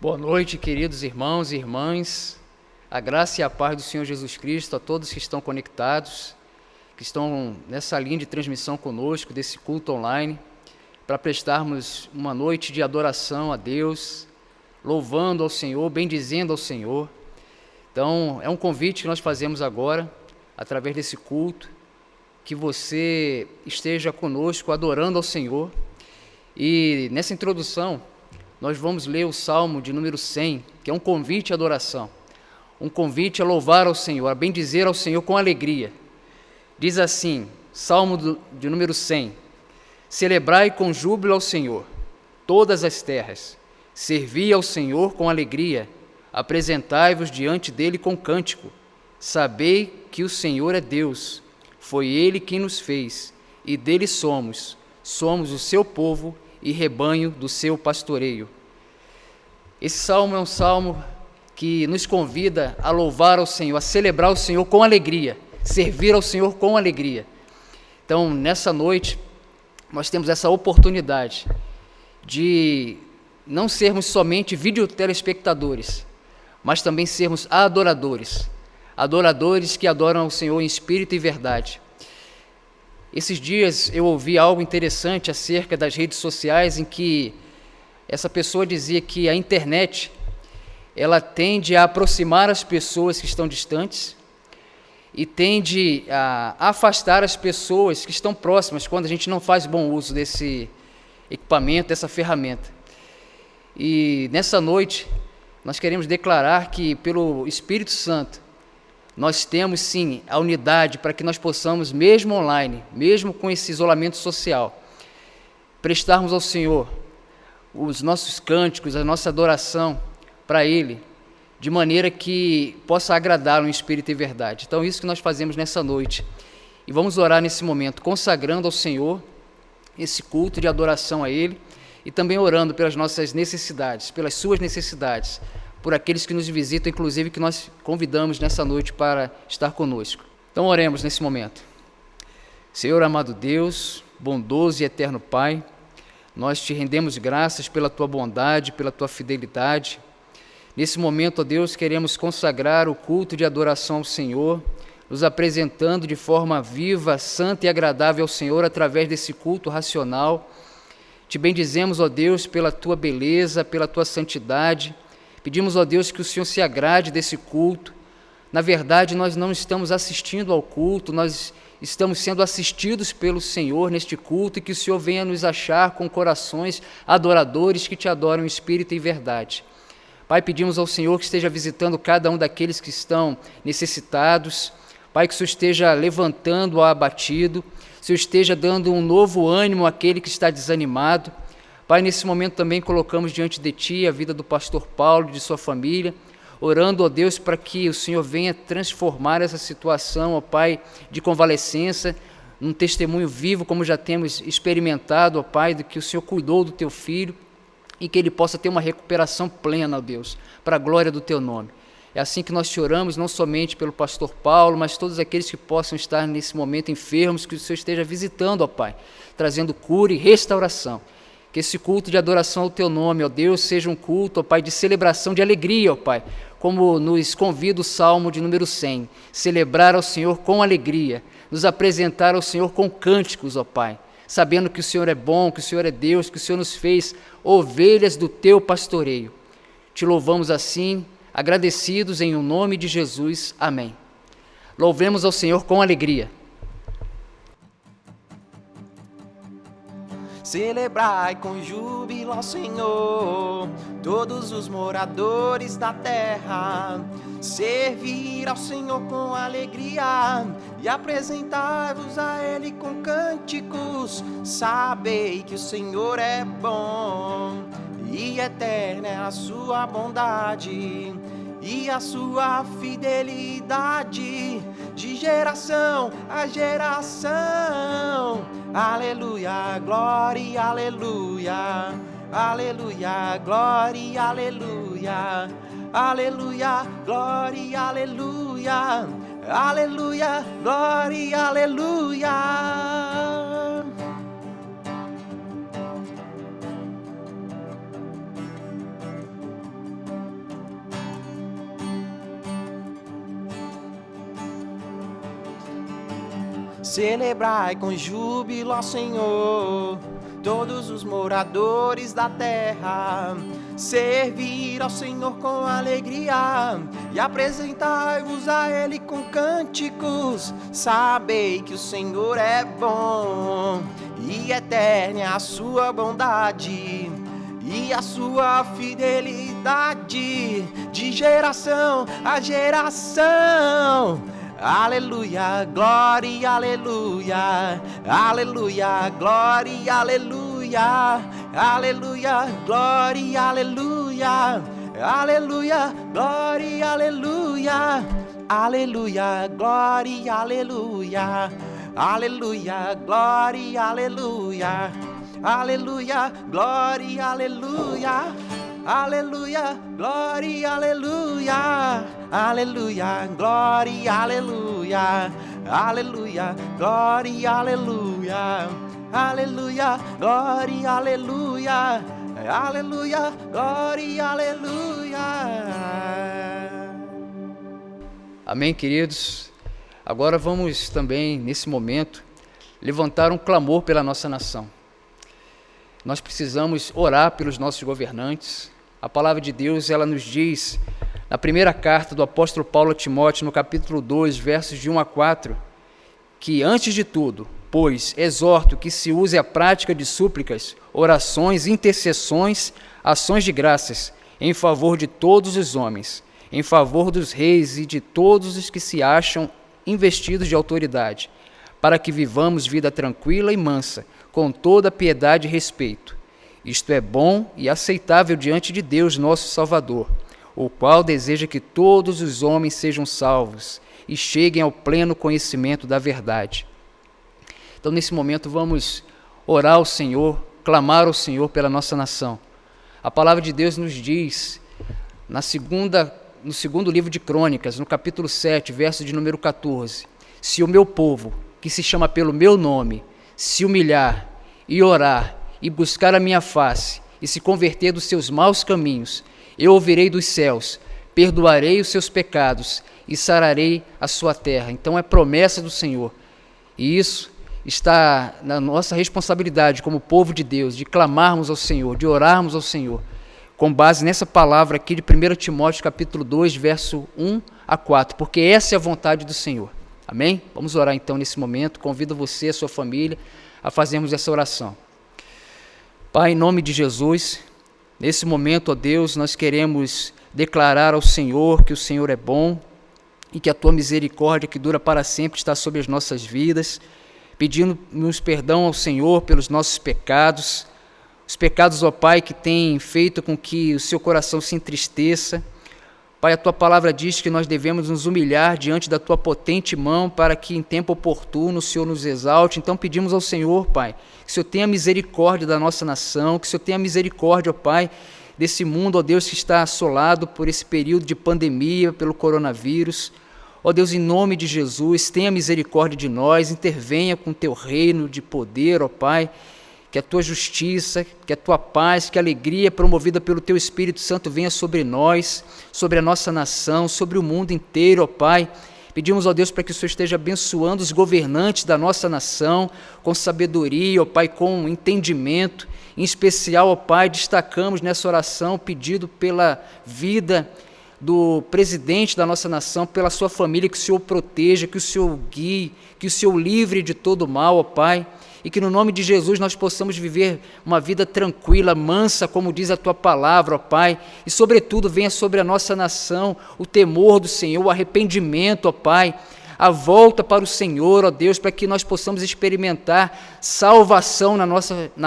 Boa noite, queridos irmãos e irmãs. A graça e a paz do Senhor Jesus Cristo a todos que estão conectados, que estão nessa linha de transmissão conosco, desse culto online, para prestarmos uma noite de adoração a Deus, louvando ao Senhor, bendizendo ao Senhor. Então, é um convite que nós fazemos agora, através desse culto, que você esteja conosco adorando ao Senhor. E nessa introdução, nós vamos ler o Salmo de número 100, que é um convite à adoração, um convite a louvar ao Senhor, a bendizer ao Senhor com alegria. Diz assim, Salmo de número 100, celebrai com júbilo ao Senhor todas as terras, servi ao Senhor com alegria, apresentai-vos diante dele com cântico, sabei que o Senhor é Deus, foi Ele quem nos fez, e dele somos o seu povo e rebanho do seu pastoreio. Esse salmo é um salmo que nos convida a louvar ao Senhor, a celebrar o Senhor com alegria, servir ao Senhor com alegria. Então, nessa noite, nós temos essa oportunidade de não sermos somente videotelespectadores, mas também sermos adoradores, adoradores que adoram ao Senhor em espírito e verdade. Esses dias eu ouvi algo interessante acerca das redes sociais, em que essa pessoa dizia que a internet, ela tende a aproximar as pessoas que estão distantes e tende a afastar as pessoas que estão próximas quando a gente não faz bom uso desse equipamento, dessa ferramenta. E nessa noite nós queremos declarar que pelo Espírito Santo nós temos sim a unidade para que nós possamos, mesmo online, mesmo com esse isolamento social, prestarmos ao Senhor os nossos cânticos, a nossa adoração para Ele, de maneira que possa agradá-lo em espírito e verdade. Então, isso que nós fazemos nessa noite. E vamos orar nesse momento, consagrando ao Senhor esse culto de adoração a Ele e também orando pelas nossas necessidades, pelas suas necessidades, por aqueles que nos visitam, inclusive que nós convidamos nessa noite para estar conosco. Então, oremos nesse momento. Senhor amado Deus, bondoso e eterno Pai, nós te rendemos graças pela tua bondade, pela tua fidelidade. Nesse momento, ó Deus, queremos consagrar o culto de adoração ao Senhor, nos apresentando de forma viva, santa e agradável ao Senhor através desse culto racional. Te bendizemos, ó Deus, pela tua beleza, pela tua santidade. Pedimos, ó Deus, que o Senhor se agrade desse culto. Na verdade, nós não estamos assistindo ao culto, nós estamos sendo assistidos pelo Senhor neste culto, e que o Senhor venha nos achar com corações adoradores que te adoram em espírito e verdade. Pai, pedimos ao Senhor que esteja visitando cada um daqueles que estão necessitados. Pai, que o Senhor esteja levantando o abatido, que o Senhor esteja dando um novo ânimo àquele que está desanimado. Pai, nesse momento também colocamos diante de Ti a vida do pastor Paulo e de sua família, orando, ó Deus, para que o Senhor venha transformar essa situação, ó Pai, de convalescença, num testemunho vivo, como já temos experimentado, ó Pai, do que o Senhor cuidou do Teu filho, e que ele possa ter uma recuperação plena, ó Deus, para a glória do Teu nome. É assim que nós te oramos, não somente pelo pastor Paulo, mas todos aqueles que possam estar nesse momento enfermos, que o Senhor esteja visitando, ó Pai, trazendo cura e restauração. Que esse culto de adoração ao Teu nome, ó Deus, seja um culto, ó Pai, de celebração, de alegria, ó Pai, como nos convida o Salmo de número 100, celebrar ao Senhor com alegria, nos apresentar ao Senhor com cânticos, ó Pai, sabendo que o Senhor é bom, que o Senhor é Deus, que o Senhor nos fez ovelhas do Teu pastoreio. Te louvamos assim, agradecidos em o nome de Jesus. Amém. Louvemos ao Senhor com alegria. Celebrai com júbilo ao Senhor, todos os moradores da terra. Servir ao Senhor com alegria e apresentai-vos a Ele com cânticos. Sabei que o Senhor é bom e eterna é a sua bondade e a sua fidelidade de geração a geração. Aleluia, glória, aleluia, aleluia, glória, aleluia, aleluia, glória, aleluia, aleluia, glória, aleluia. Celebrai com júbilo ao Senhor, todos os moradores da terra. Servir ao Senhor com alegria e apresentai-vos a Ele com cânticos. Sabei que o Senhor é bom e eterna é a sua bondade e a sua fidelidade de geração a geração. Aleluia, glória, aleluia, aleluia, glória, aleluia, aleluia, glória, aleluia, aleluia, glória, aleluia, aleluia, glória, aleluia, aleluia, glória, aleluia, aleluia, glória, aleluia. Aleluia, glória, aleluia, aleluia, glória, aleluia, aleluia, glória, aleluia, aleluia, glória, aleluia, aleluia, glória, aleluia. Amém, queridos? Agora vamos também, nesse momento, levantar um clamor pela nossa nação. Nós precisamos orar pelos nossos governantes. A palavra de Deus, ela nos diz, na primeira carta do apóstolo Paulo a Timóteo, no capítulo 2, versos de 1 a 4, que antes de tudo, pois, exorto que se use a prática de súplicas, orações, intercessões, ações de graças, em favor de todos os homens, em favor dos reis e de todos os que se acham investidos de autoridade, para que vivamos vida tranquila e mansa, com toda piedade e respeito. Isto é bom e aceitável diante de Deus, nosso Salvador, o qual deseja que todos os homens sejam salvos e cheguem ao pleno conhecimento da verdade. Então, nesse momento, vamos orar ao Senhor, clamar ao Senhor pela nossa nação. A palavra de Deus nos diz, no segundo livro de Crônicas, no capítulo 7, verso de número 14, se o meu povo, que se chama pelo meu nome, se humilhar e orar e buscar a minha face e se converter dos seus maus caminhos, eu ouvirei dos céus, perdoarei os seus pecados e sararei a sua terra. Então é promessa do Senhor. E isso está na nossa responsabilidade como povo de Deus, de clamarmos ao Senhor, de orarmos ao Senhor, com base nessa palavra aqui de 1 Timóteo capítulo 2, verso 1 a 4, porque essa é a vontade do Senhor. Amém? Vamos orar então nesse momento. Convido você e a sua família a fazermos essa oração. Pai, em nome de Jesus, nesse momento, ó Deus, nós queremos declarar ao Senhor que o Senhor é bom e que a Tua misericórdia, que dura para sempre, está sobre as nossas vidas, pedindo-nos perdão ao Senhor pelos nossos pecados, os pecados, ó Pai, que têm feito com que o seu coração se entristeça. Pai, a Tua palavra diz que nós devemos nos humilhar diante da Tua potente mão para que em tempo oportuno o Senhor nos exalte. Então pedimos ao Senhor, Pai, que o Senhor tenha misericórdia da nossa nação, que o Senhor tenha misericórdia, ó Pai, desse mundo, ó Deus, que está assolado por esse período de pandemia, pelo coronavírus. Ó Deus, em nome de Jesus, tenha misericórdia de nós, intervenha com o Teu reino de poder, ó Pai, que a Tua justiça, que a Tua paz, que a alegria promovida pelo Teu Espírito Santo venha sobre nós, sobre a nossa nação, sobre o mundo inteiro, ó Pai. Pedimos, ó Deus, para que o Senhor esteja abençoando os governantes da nossa nação, com sabedoria, ó Pai, com entendimento. Em especial, ó Pai, destacamos nessa oração o pedido pela vida do presidente da nossa nação, pela sua família, que o Senhor proteja, que o Senhor guie, que o Senhor livre de todo mal, ó Pai. E que no nome de Jesus nós possamos viver uma vida tranquila, mansa, como diz a Tua palavra, ó Pai. E sobretudo venha sobre a nossa nação o temor do Senhor, o arrependimento, ó Pai. A volta para o Senhor, ó Deus, para que nós possamos experimentar salvação na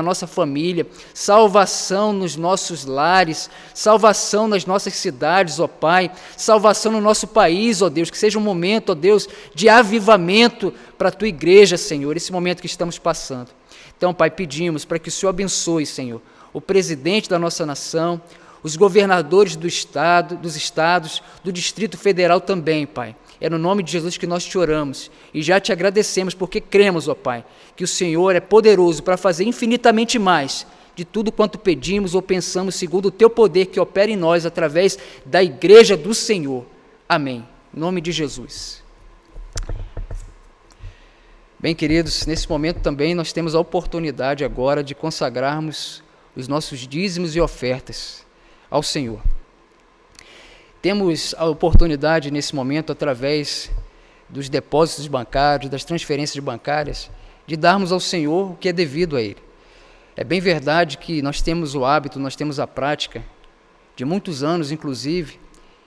nossa família, salvação nos nossos lares, salvação nas nossas cidades, ó Pai, salvação no nosso país, ó Deus, que seja um momento, ó Deus, de avivamento para a Tua igreja, Senhor, esse momento que estamos passando. Então, Pai, pedimos para que o Senhor abençoe, Senhor, o presidente da nossa nação, os governadores dos estados, do Distrito Federal também, Pai. É no nome de Jesus que nós te oramos e já te agradecemos porque cremos, ó Pai, que o Senhor é poderoso para fazer infinitamente mais de tudo quanto pedimos ou pensamos, segundo o Teu poder que opera em nós através da Igreja do Senhor. Amém. Em nome de Jesus. Bem, queridos, nesse momento também nós temos a oportunidade agora de consagrarmos os nossos dízimos e ofertas ao Senhor. Temos a oportunidade nesse momento, através dos depósitos bancários, das transferências bancárias, de darmos ao Senhor o que é devido a Ele. É bem verdade que nós temos o hábito, nós temos a prática, de muitos anos inclusive,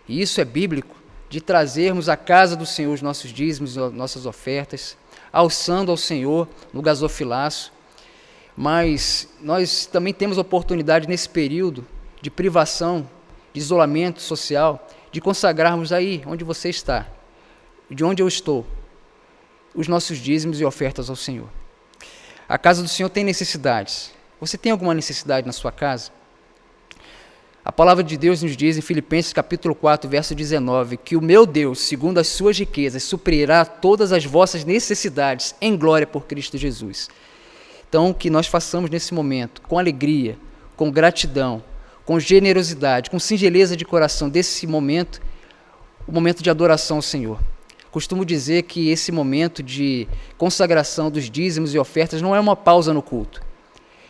e isso é bíblico, de trazermos à casa do Senhor os nossos dízimos, nossas ofertas, alçando ao Senhor no gasofilaço. Mas nós também temos a oportunidade nesse período de privação, de isolamento social, de consagrarmos aí onde você está, de onde eu estou, os nossos dízimos e ofertas ao Senhor. A casa do Senhor tem necessidades. Você tem alguma necessidade na sua casa? A palavra de Deus nos diz em Filipenses capítulo 4, verso 19, que o meu Deus, segundo as suas riquezas, suprirá todas as vossas necessidades em glória por Cristo Jesus. Então, que nós façamos nesse momento, com alegria, com gratidão, com generosidade, com singeleza de coração, desse momento, o momento de adoração ao Senhor. Costumo dizer que esse momento de consagração dos dízimos e ofertas não é uma pausa no culto.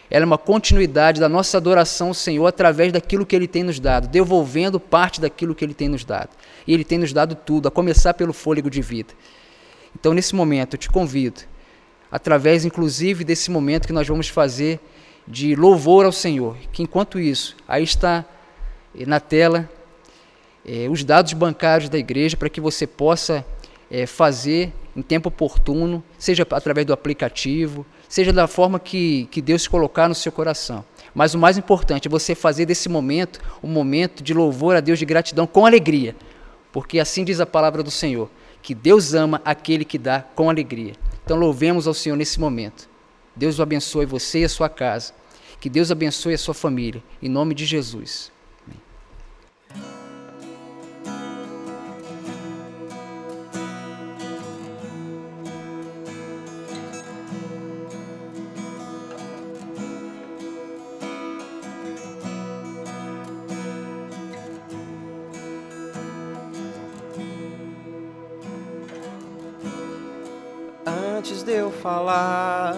Ela é uma continuidade da nossa adoração ao Senhor através daquilo que Ele tem nos dado, devolvendo parte daquilo que Ele tem nos dado. E Ele tem nos dado tudo, a começar pelo fôlego de vida. Então, nesse momento, eu te convido, através, inclusive, desse momento que nós vamos fazer de louvor ao Senhor, que enquanto isso, aí está na tela os dados bancários da igreja para que você possa fazer em tempo oportuno, seja através do aplicativo, seja da forma que Deus colocar no seu coração. Mas o mais importante é você fazer desse momento um momento de louvor a Deus, de gratidão, com alegria, porque assim diz a palavra do Senhor, que Deus ama aquele que dá com alegria. Então louvemos ao Senhor nesse momento. Deus o abençoe você e a sua casa. Que Deus abençoe a sua família. Em nome de Jesus. Antes de eu falar,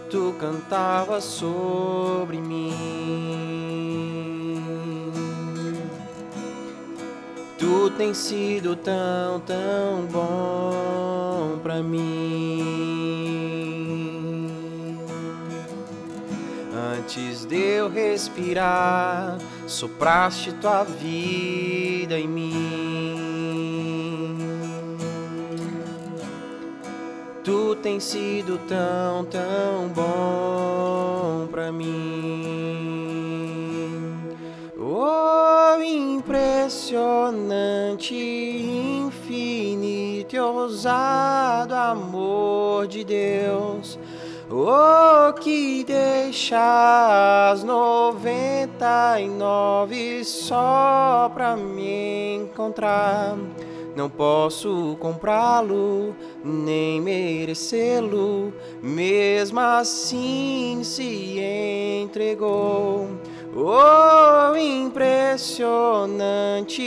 tu cantavas sobre mim. Tu tens sido tão, tão bom pra mim. Antes de eu respirar, sopraste tua vida em mim. Tu tens sido tão, tão bom pra mim. Oh, impressionante, infinito e ousado amor de Deus. Oh, que deixa as 99 só pra me encontrar. Não posso comprá-lo, nem merecê-lo, mesmo assim se entregou. Oh, impressionante,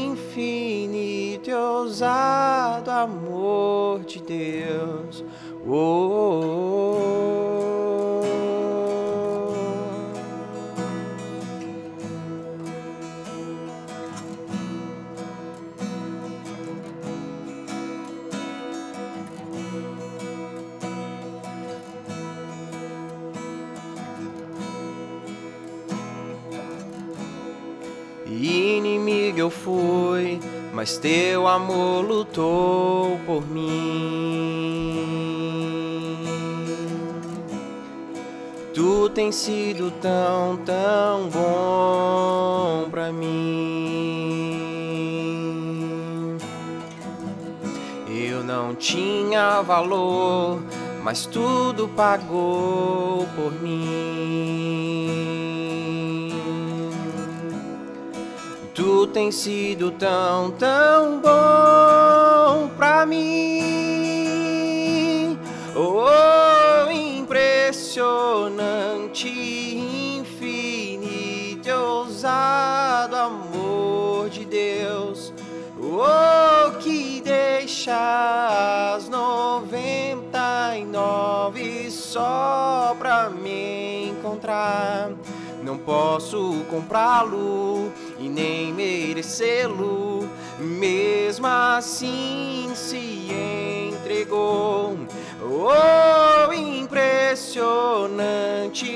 infinito e ousado amor de Deus. Inimigo eu fui, mas teu amor lutou por mim. Tu tens sido tão, tão bom pra mim. Eu não tinha valor, mas tudo pagou por mim. Tu tens sido tão, tão bom pra mim. Oh, impressionante, infinito e ousado amor de Deus. Oh, que deixa as 99 só pra me encontrar. Não posso comprá-lo e nem merecê-lo, mesmo assim se entregou. Oh, impressionante,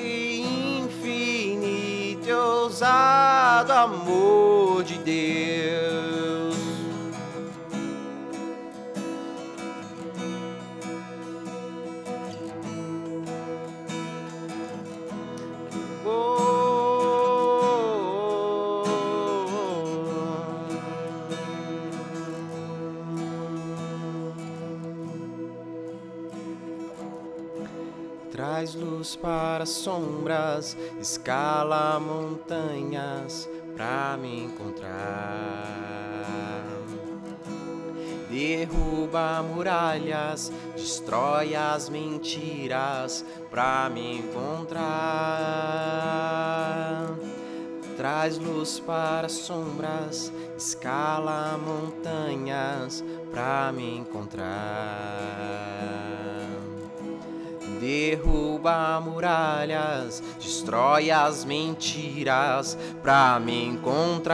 infinito e ousado amor de Deus. Traz luz para sombras, escala montanhas pra me encontrar. Derruba muralhas, destrói as mentiras pra me encontrar. Traz luz para sombras, escala montanhas pra me encontrar. Derruba muralhas, destrói as mentiras pra me encontrar.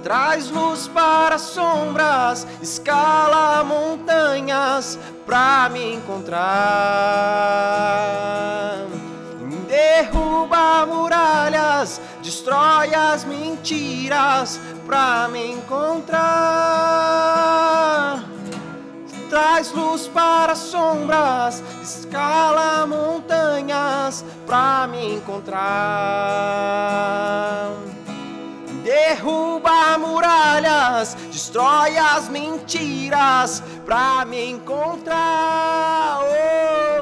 Traz luz para sombras, escala montanhas pra me encontrar. Derruba muralhas, destrói as mentiras pra me encontrar. Traz luz para sombras, escala montanhas pra me encontrar. Derruba muralhas, destrói as mentiras pra me encontrar.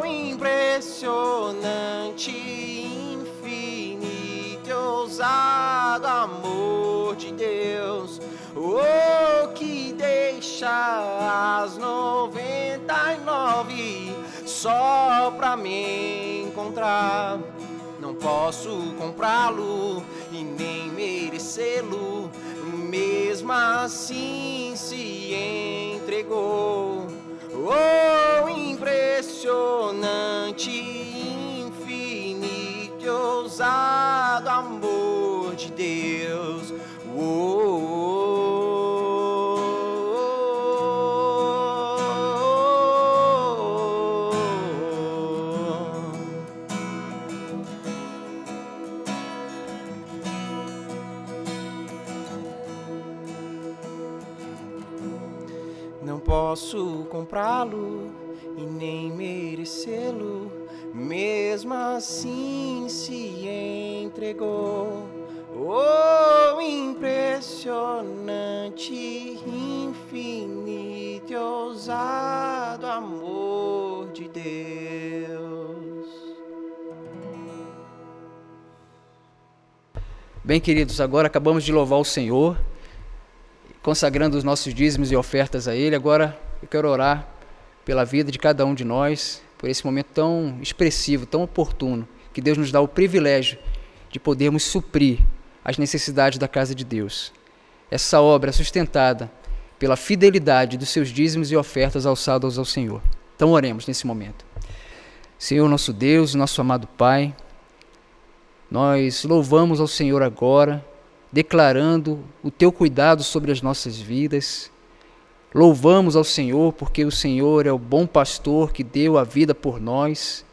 Oh, impressionante, infinito e ousado amor de Deus. Oh, que deixa as 99 só pra me encontrar. Não posso comprá-lo e nem merecê-lo, mesmo assim se entregou. Oh, impressionante, infinito e ousado amor de Deus. Não posso comprá-lo e nem merecê-lo, mesmo assim se entregou. Oh, impressionante, infinito e ousado amor de Deus. Bem, queridos, agora acabamos de louvar o Senhor, consagrando os nossos dízimos e ofertas a Ele. Agora eu quero orar pela vida de cada um de nós, por esse momento tão expressivo, tão oportuno, que Deus nos dá o privilégio de podermos suprir as necessidades da casa de Deus. Essa obra é sustentada pela fidelidade dos seus dízimos e ofertas alçados ao Senhor. Então oremos nesse momento. Senhor, nosso Deus, nosso amado Pai, nós louvamos ao Senhor agora, declarando o Teu cuidado sobre as nossas vidas. Louvamos ao Senhor porque o Senhor é o bom pastor que deu a vida por nós.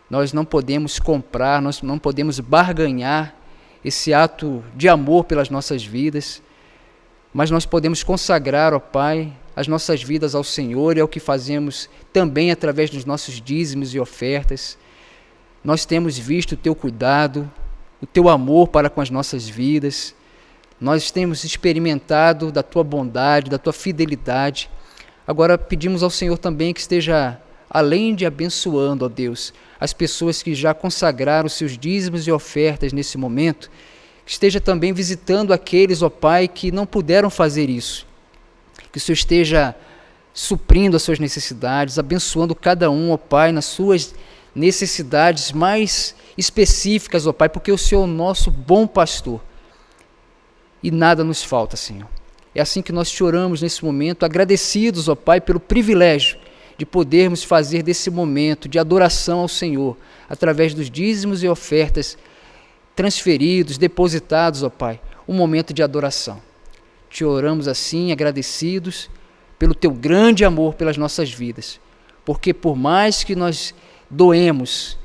Nós não podemos comprar, nós não podemos barganhar esse ato de amor pelas nossas vidas, mas nós podemos consagrar, ó Pai, as nossas vidas ao Senhor, e é o que fazemos também através dos nossos dízimos e ofertas. Nós temos visto o Teu cuidado, o Teu amor para com as nossas vidas. Nós temos experimentado da Tua bondade, da Tua fidelidade. Agora pedimos ao Senhor também que esteja, além de abençoando, ó Deus, as pessoas que já consagraram seus dízimos e ofertas nesse momento, que esteja também visitando aqueles, ó Pai, que não puderam fazer isso. Que o Senhor esteja suprindo as suas necessidades, abençoando cada um, ó Pai, nas suas necessidades mais específicas, ó Pai, porque o Senhor é o nosso bom pastor e nada nos falta, Senhor. É assim que nós te oramos nesse momento, agradecidos, ó Pai, pelo privilégio de podermos fazer desse momento de adoração ao Senhor, através dos dízimos e ofertas transferidos, depositados, ó Pai, um momento de adoração. Te oramos assim, agradecidos pelo Teu grande amor pelas nossas vidas, porque por mais que nós doemos,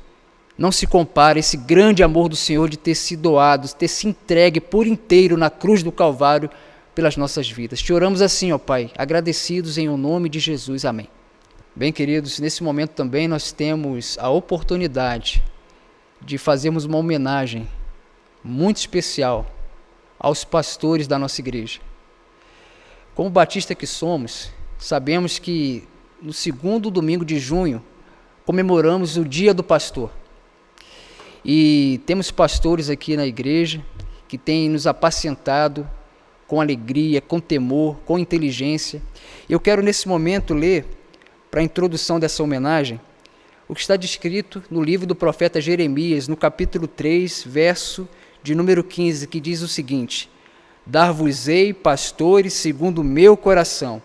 não se compara esse grande amor do Senhor de ter se doado, ter se entregue por inteiro na cruz do Calvário pelas nossas vidas. Te oramos assim, ó Pai, agradecidos em o nome de Jesus. Amém. Bem, queridos, nesse momento também nós temos a oportunidade de fazermos uma homenagem muito especial aos pastores da nossa igreja. Como batista que somos, sabemos que no segundo domingo de junho comemoramos o Dia do Pastor. E temos pastores aqui na igreja que têm nos apacentado com alegria, com temor, com inteligência. Eu quero nesse momento ler, para a introdução dessa homenagem, o que está descrito no livro do profeta Jeremias, no capítulo 3, verso de número 15, que diz o seguinte: Dar-vos-ei pastores segundo o meu coração,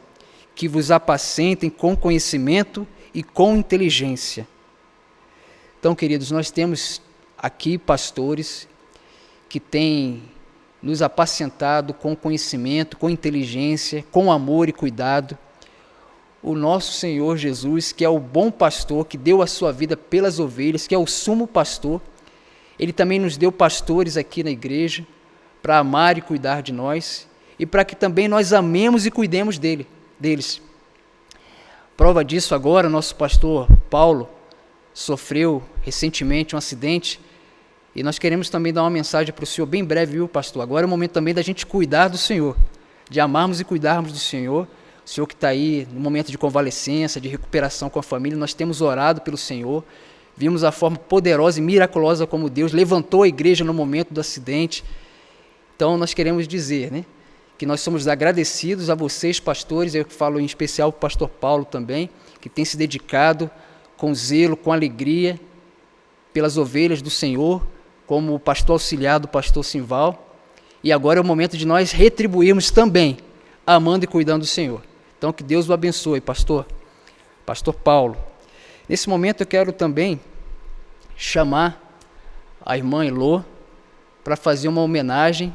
que vos apacentem com conhecimento e com inteligência. Então, queridos, nós temos aqui pastores que têm nos apacentado com conhecimento, com inteligência, com amor e cuidado. O nosso Senhor Jesus, que é o bom pastor, que deu a sua vida pelas ovelhas, que é o sumo pastor, Ele também nos deu pastores aqui na igreja para amar e cuidar de nós e para que também nós amemos e cuidemos deles. Prova disso agora, nosso pastor Paulo sofreu recentemente um acidente e nós queremos também dar uma mensagem para o senhor bem breve, viu, pastor? Agora é o momento também da gente cuidar do Senhor, de amarmos e cuidarmos do Senhor. O senhor que está aí no momento de convalescença, de recuperação com a família, nós temos orado pelo Senhor, vimos a forma poderosa e miraculosa como Deus levantou a igreja no momento do acidente. Então nós queremos dizer, né, que nós somos agradecidos a vocês, pastores, eu falo em especial para o pastor Paulo também, que tem se dedicado com zelo, com alegria, pelas ovelhas do Senhor, como o pastor auxiliar do pastor Simval. E agora é o momento de nós retribuirmos também, amando e cuidando do Senhor. Então que Deus o abençoe, pastor Paulo. Nesse momento eu quero também chamar a irmã Elô para fazer uma homenagem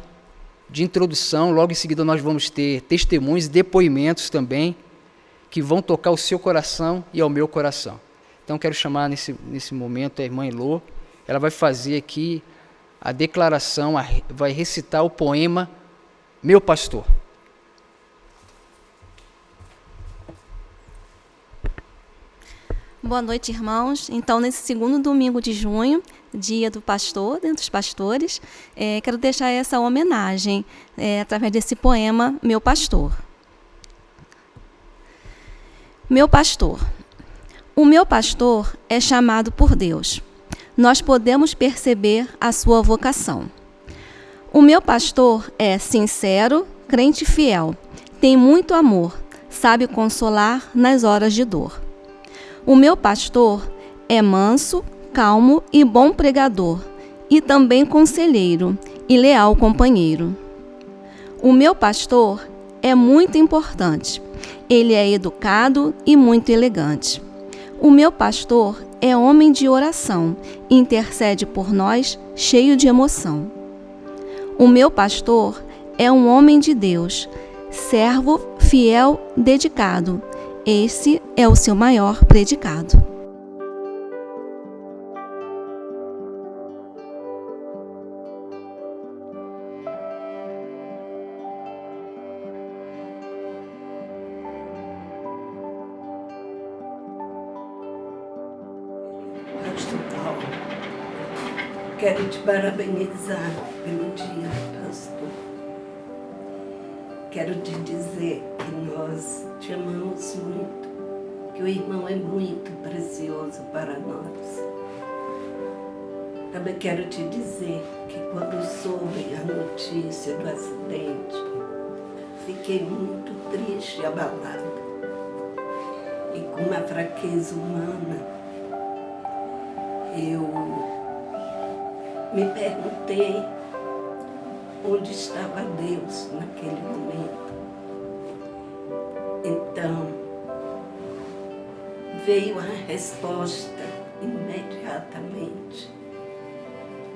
de introdução. Logo em seguida nós vamos ter testemunhos e depoimentos também que vão tocar o seu coração e ao meu coração. Então quero chamar nesse momento a irmã Elô. Ela vai fazer aqui a declaração, vai recitar o poema Meu Pastor. Boa noite, irmãos. Então, nesse segundo domingo de junho, dia do pastor, dentre os pastores, quero deixar essa homenagem através desse poema, Meu Pastor. Meu pastor. O meu pastor é chamado por Deus. Nós podemos perceber a sua vocação. O meu pastor é sincero, crente fiel, tem muito amor, sabe consolar nas horas de dor. O meu pastor é manso, calmo e bom pregador, e também conselheiro e leal companheiro. O meu pastor é muito importante. Ele é educado e muito elegante. O meu pastor é homem de oração, intercede por nós, cheio de emoção. O meu pastor é um homem de Deus, servo, fiel, dedicado. Esse é o seu maior predicado. Pastor Paulo, quero te parabenizar pelo dia, pastor. Quero te dizer que nós te amamos muito, que o irmão é muito precioso para nós. Também quero te dizer que quando soube a notícia do acidente, fiquei muito triste e abalada. E com uma fraqueza humana, eu me perguntei onde estava Deus naquele momento. Então, veio a resposta imediatamente.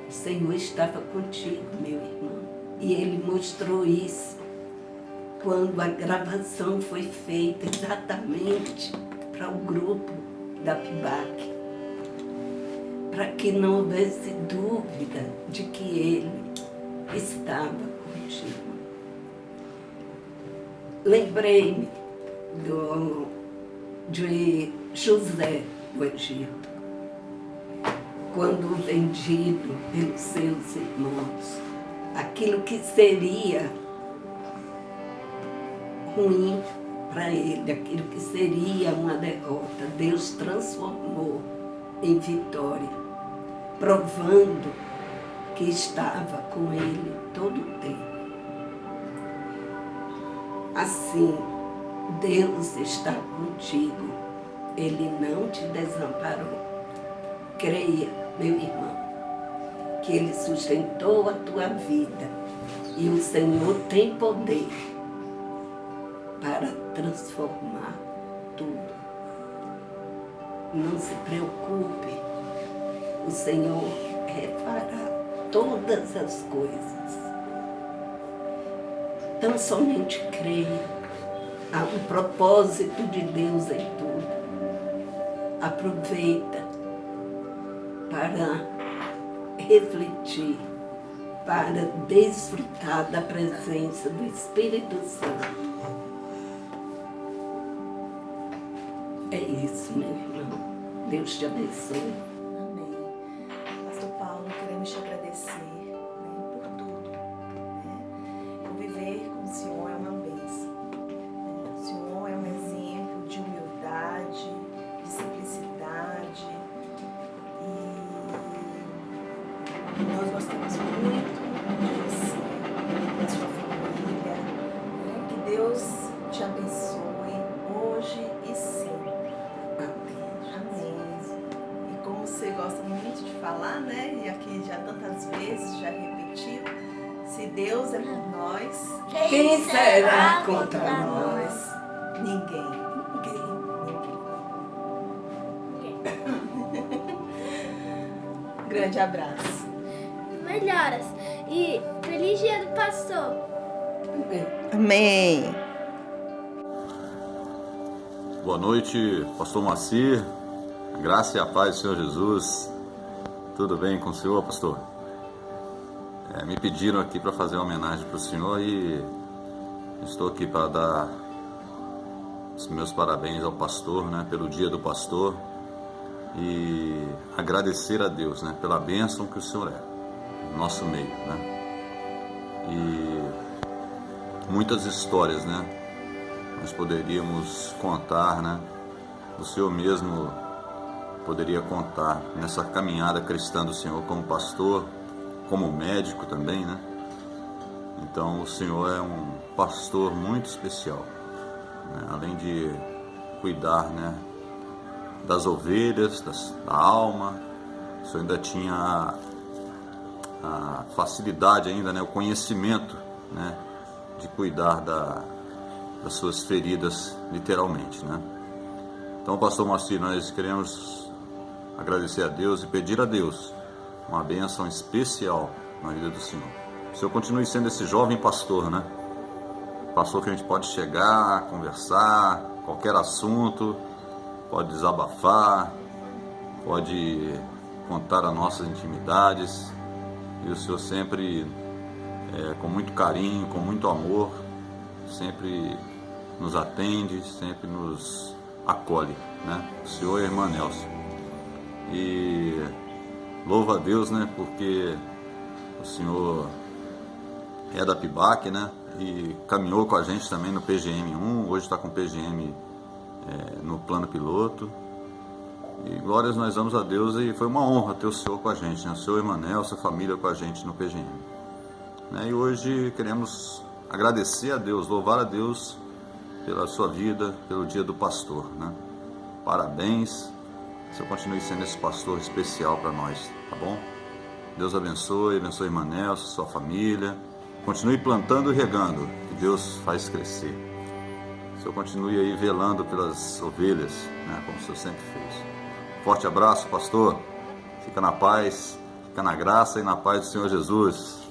O Senhor estava contigo, meu irmão. E Ele mostrou isso quando a gravação foi feita exatamente para o grupo da PIBAC, para que não houvesse dúvida de que Ele estava contigo. Lembrei-me de José do Egito, quando vendido pelos seus irmãos, aquilo que seria ruim para ele, aquilo que seria uma derrota, Deus transformou em vitória, provando que estava com ele todo o tempo. Assim, Deus está contigo, Ele não te desamparou. Creia, meu irmão, que Ele sustentou a tua vida e o Senhor tem poder para transformar tudo. Não se preocupe, o Senhor refará todas as coisas. Tão somente creia, há um propósito de Deus em tudo. Aproveita para refletir, para desfrutar da presença do Espírito Santo. É isso, meu irmão. Deus te abençoe. Amém. Pastor Paulo, queremos te agradecer, né, por tudo. Né? Conviver com o Senhor é uma bênção. Né? O Senhor é um exemplo de humildade, de simplicidade. E nós gostamos muito de você, da sua família. Né? Que Deus te abençoe hoje e sempre. Amém. E como você gosta muito de falar, né? E aqui já tantas vezes, já repetiu, se Deus é por nós, Quem será contra nós? Ninguém. Grande abraço. Melhoras. E feliz dia do pastor. Amém. Boa noite, pastor Moacir. Graça e a paz do Senhor Jesus. Tudo bem com o senhor, pastor? Me pediram aqui para fazer uma homenagem para o senhor e estou aqui para dar os meus parabéns ao pastor, né, pelo dia do pastor e agradecer a Deus, né, pela bênção que o senhor é no nosso meio, né? E muitas histórias, né, nós poderíamos contar, né, o senhor mesmo poderia contar nessa caminhada cristã do senhor como pastor, como médico também, né? Então o senhor é um pastor muito especial, né? Além de cuidar, né, das ovelhas, da alma, o senhor ainda tinha a facilidade ainda, né, o conhecimento, né, de cuidar das suas feridas, literalmente, né? Então, pastor Moacir, nós queremos agradecer a Deus e pedir a Deus uma bênção especial na vida do Senhor. O Senhor continue sendo esse jovem pastor, né? Pastor que a gente pode chegar, conversar, qualquer assunto, pode desabafar, pode contar as nossas intimidades. E o Senhor sempre, com muito carinho, com muito amor, sempre nos atende, sempre nos acolhe, né? O Senhor e a irmã Nelson. E louva a Deus, né? Porque o Senhor é da PIBAC, né? E caminhou com a gente também no PGM1, hoje está com o PGM no plano piloto. E glórias nós damos a Deus e foi uma honra ter o Senhor com a gente, né? O Senhor e a irmã Nelson, a família com a gente no PGM. Né? E hoje queremos agradecer a Deus, louvar a Deus pela sua vida, pelo dia do pastor, né? Parabéns, o Senhor continue sendo esse pastor especial para nós, tá bom? Deus abençoe a irmã Nelson, sua família, continue plantando e regando, que Deus faz crescer. O Senhor continue aí velando pelas ovelhas, né, como o Senhor sempre fez. Forte abraço, pastor. Fica na paz, fica na graça e na paz do Senhor Jesus.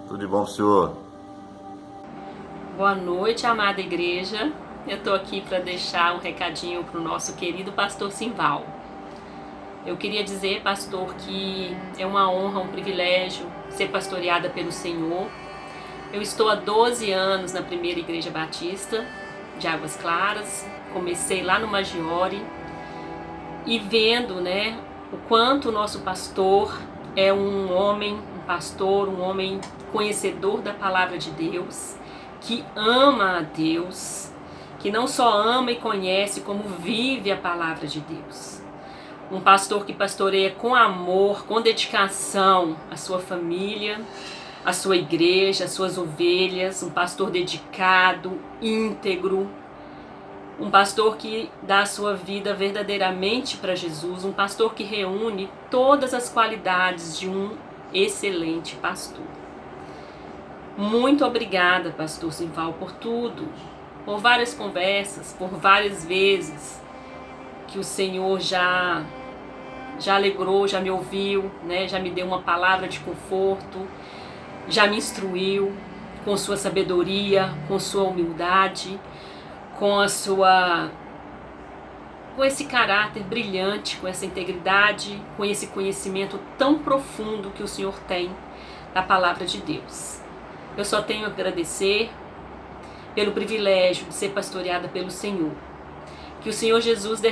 Tudo de bom pro senhor. Boa noite, amada igreja. Eu estou aqui para deixar um recadinho para o nosso querido pastor Simval. Eu queria dizer, pastor, que é uma honra, um privilégio ser pastoreada pelo Senhor. Eu estou há 12 anos na primeira igreja batista de Águas Claras. Comecei lá no Maggiore e vendo, né, o quanto o nosso pastor é um homem, um pastor, um homem conhecedor da palavra de Deus, que ama a Deus, que não só ama e conhece, como vive a palavra de Deus. Um pastor que pastoreia com amor, com dedicação a sua família, a sua igreja, as suas ovelhas, um pastor dedicado, íntegro, um pastor que dá a sua vida verdadeiramente para Jesus, um pastor que reúne todas as qualidades de um excelente pastor. Muito obrigada, pastor Simval, por tudo, por várias conversas, por várias vezes que o Senhor já alegrou, já me ouviu, né? Já me deu uma palavra de conforto, já me instruiu com sua sabedoria, com sua humildade, com esse caráter brilhante, com essa integridade, com esse conhecimento tão profundo que o Senhor tem da palavra de Deus. Eu só tenho a agradecer pelo privilégio de ser pastoreada pelo Senhor. Que o Senhor Jesus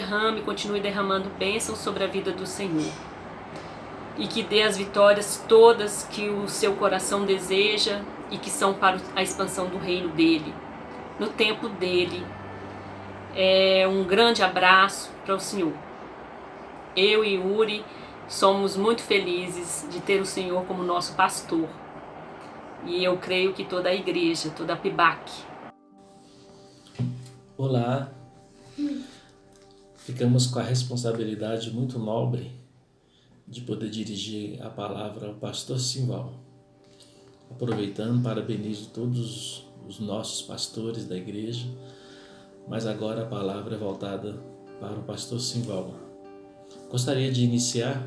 continue derramando bênçãos sobre a vida do Senhor. E que dê as vitórias todas que o seu coração deseja e que são para a expansão do reino dele, no tempo dele. Um grande abraço para o Senhor. Eu e Yuri somos muito felizes de ter o Senhor como nosso pastor. E eu creio que toda a igreja, toda a PIBAC. Olá, ficamos com a responsabilidade muito nobre de poder dirigir a palavra ao pastor Simval. Aproveitando, parabenizo todos os nossos pastores da igreja, mas agora a palavra é voltada para o pastor Simval. Gostaria de iniciar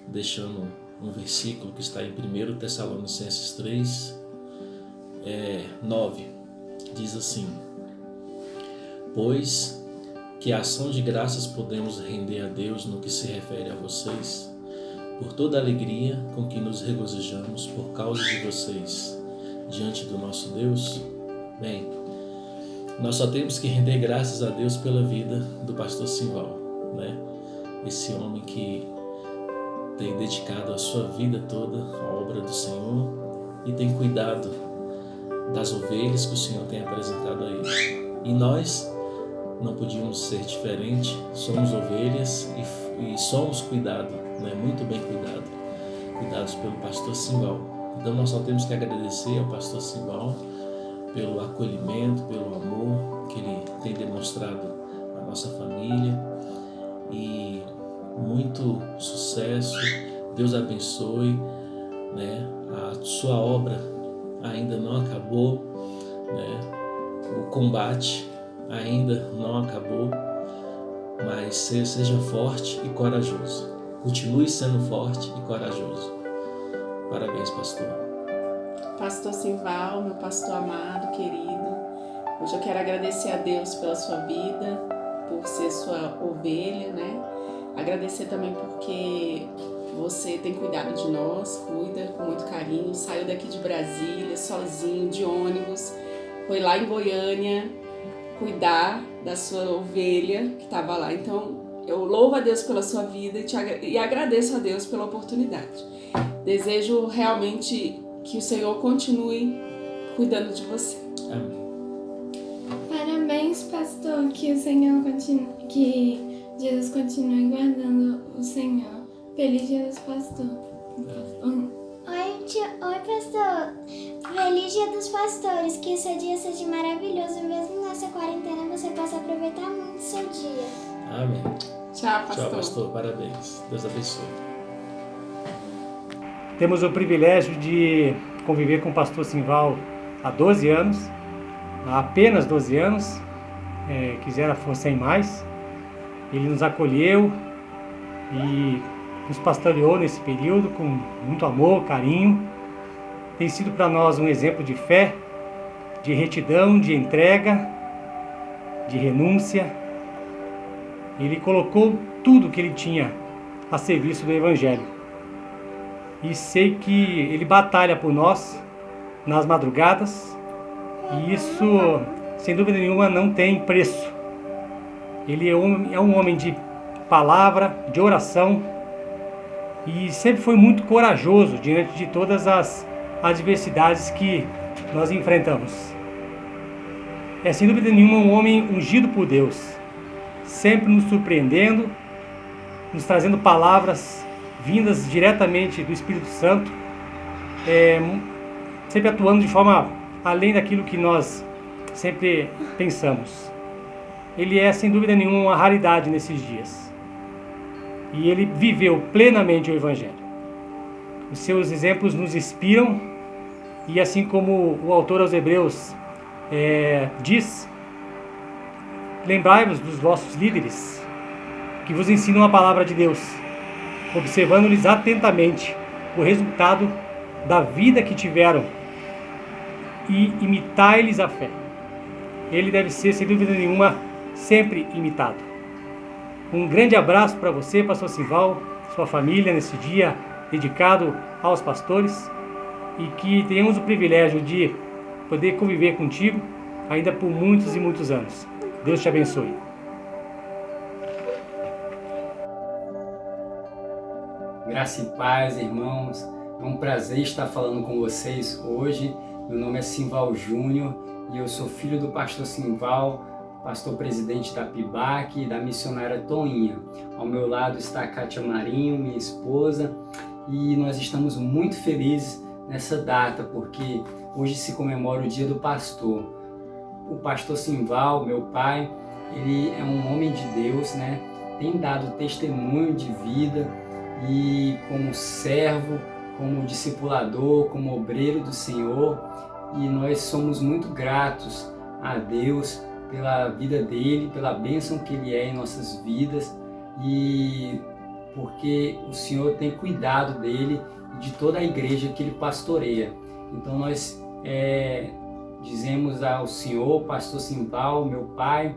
deixando um versículo que está em 1 Tessalonicenses 3, 9, diz assim: pois que a ação de graças podemos render a Deus no que se refere a vocês, por toda a alegria com que nos regozijamos por causa de vocês diante do nosso Deus. Bem, nós só temos que render graças a Deus pela vida do pastor Simval, né? Esse homem que tem dedicado a sua vida toda à obra do Senhor e tem cuidado das ovelhas que o Senhor tem apresentado a ele. E nós não podíamos ser diferente, somos ovelhas e somos cuidados, né? Muito bem cuidados pelo pastor Simval. Então nós só temos que agradecer ao pastor Simval pelo acolhimento, pelo amor que ele tem demonstrado à nossa família, e muito sucesso. Deus abençoe, né? A sua obra ainda não acabou, né? O combate ainda não acabou, mas seja forte e corajoso. Continue sendo forte e corajoso. Parabéns, pastor. Pastor Simval, meu pastor amado, querido, hoje eu quero agradecer a Deus pela sua vida, por ser sua ovelha, né? Agradecer também porque você tem cuidado de nós, cuida com muito carinho, saiu daqui de Brasília sozinho, de ônibus, foi lá em Goiânia cuidar da sua ovelha que estava lá. Então, eu louvo a Deus pela sua vida e agradeço a Deus pela oportunidade. Desejo realmente que o Senhor continue cuidando de você. Amém. Parabéns, pastor, que o Senhor que Jesus continue guardando o Senhor. Feliz dia dos pastores. Oi, pastor. Feliz dia dos pastores. Que o seu dia seja maravilhoso. Mesmo nessa quarentena, você possa aproveitar muito o seu dia. Amém. Tchau, pastor. Tchau, pastor. Parabéns. Deus abençoe. Temos o privilégio de conviver com o pastor Simval há 12 anos, há apenas 12 anos, quisera fossem mais. Ele nos acolheu e nos pastoreou nesse período com muito amor, carinho. Tem sido para nós um exemplo de fé, de retidão, de entrega, de renúncia. Ele colocou tudo que ele tinha a serviço do Evangelho. E sei que ele batalha por nós nas madrugadas, e isso, sem dúvida nenhuma, não tem preço. Ele é um homem de palavra, de oração, e sempre foi muito corajoso diante de todas as adversidades que nós enfrentamos. É sem dúvida nenhuma um homem ungido por Deus, sempre nos surpreendendo, nos trazendo palavras vindas diretamente do Espírito Santo, sempre atuando de forma além daquilo que nós sempre pensamos. Ele é sem dúvida nenhuma uma raridade nesses dias. E ele viveu plenamente o Evangelho. Os seus exemplos nos inspiram, e assim como o autor aos Hebreus diz: lembrai-vos dos vossos líderes, que vos ensinam a palavra de Deus, observando-lhes atentamente o resultado da vida que tiveram, e imitai-lhes a fé. Ele deve ser, sem dúvida nenhuma, sempre imitado. Um grande abraço para você, pastor Simval, sua família, nesse dia dedicado aos pastores, e que tenhamos o privilégio de poder conviver contigo ainda por muitos e muitos anos. Deus te abençoe. Graça e paz, irmãos. É um prazer estar falando com vocês hoje. Meu nome é Simval Júnior e eu sou filho do pastor Simval, pastor presidente da PIBAC e da missionária Toinha. Ao meu lado está a Kátia Marinho, minha esposa, e nós estamos muito felizes nessa data, porque hoje se comemora o Dia do Pastor. O pastor Simval, meu pai, ele é um homem de Deus, né? Tem dado testemunho de vida, e como servo, como discipulador, como obreiro do Senhor, e nós somos muito gratos a Deus pela vida dele, pela bênção que ele é em nossas vidas, e porque o Senhor tem cuidado dele e de toda a igreja que ele pastoreia. Então nós dizemos ao Senhor, pastor Simval, meu pai,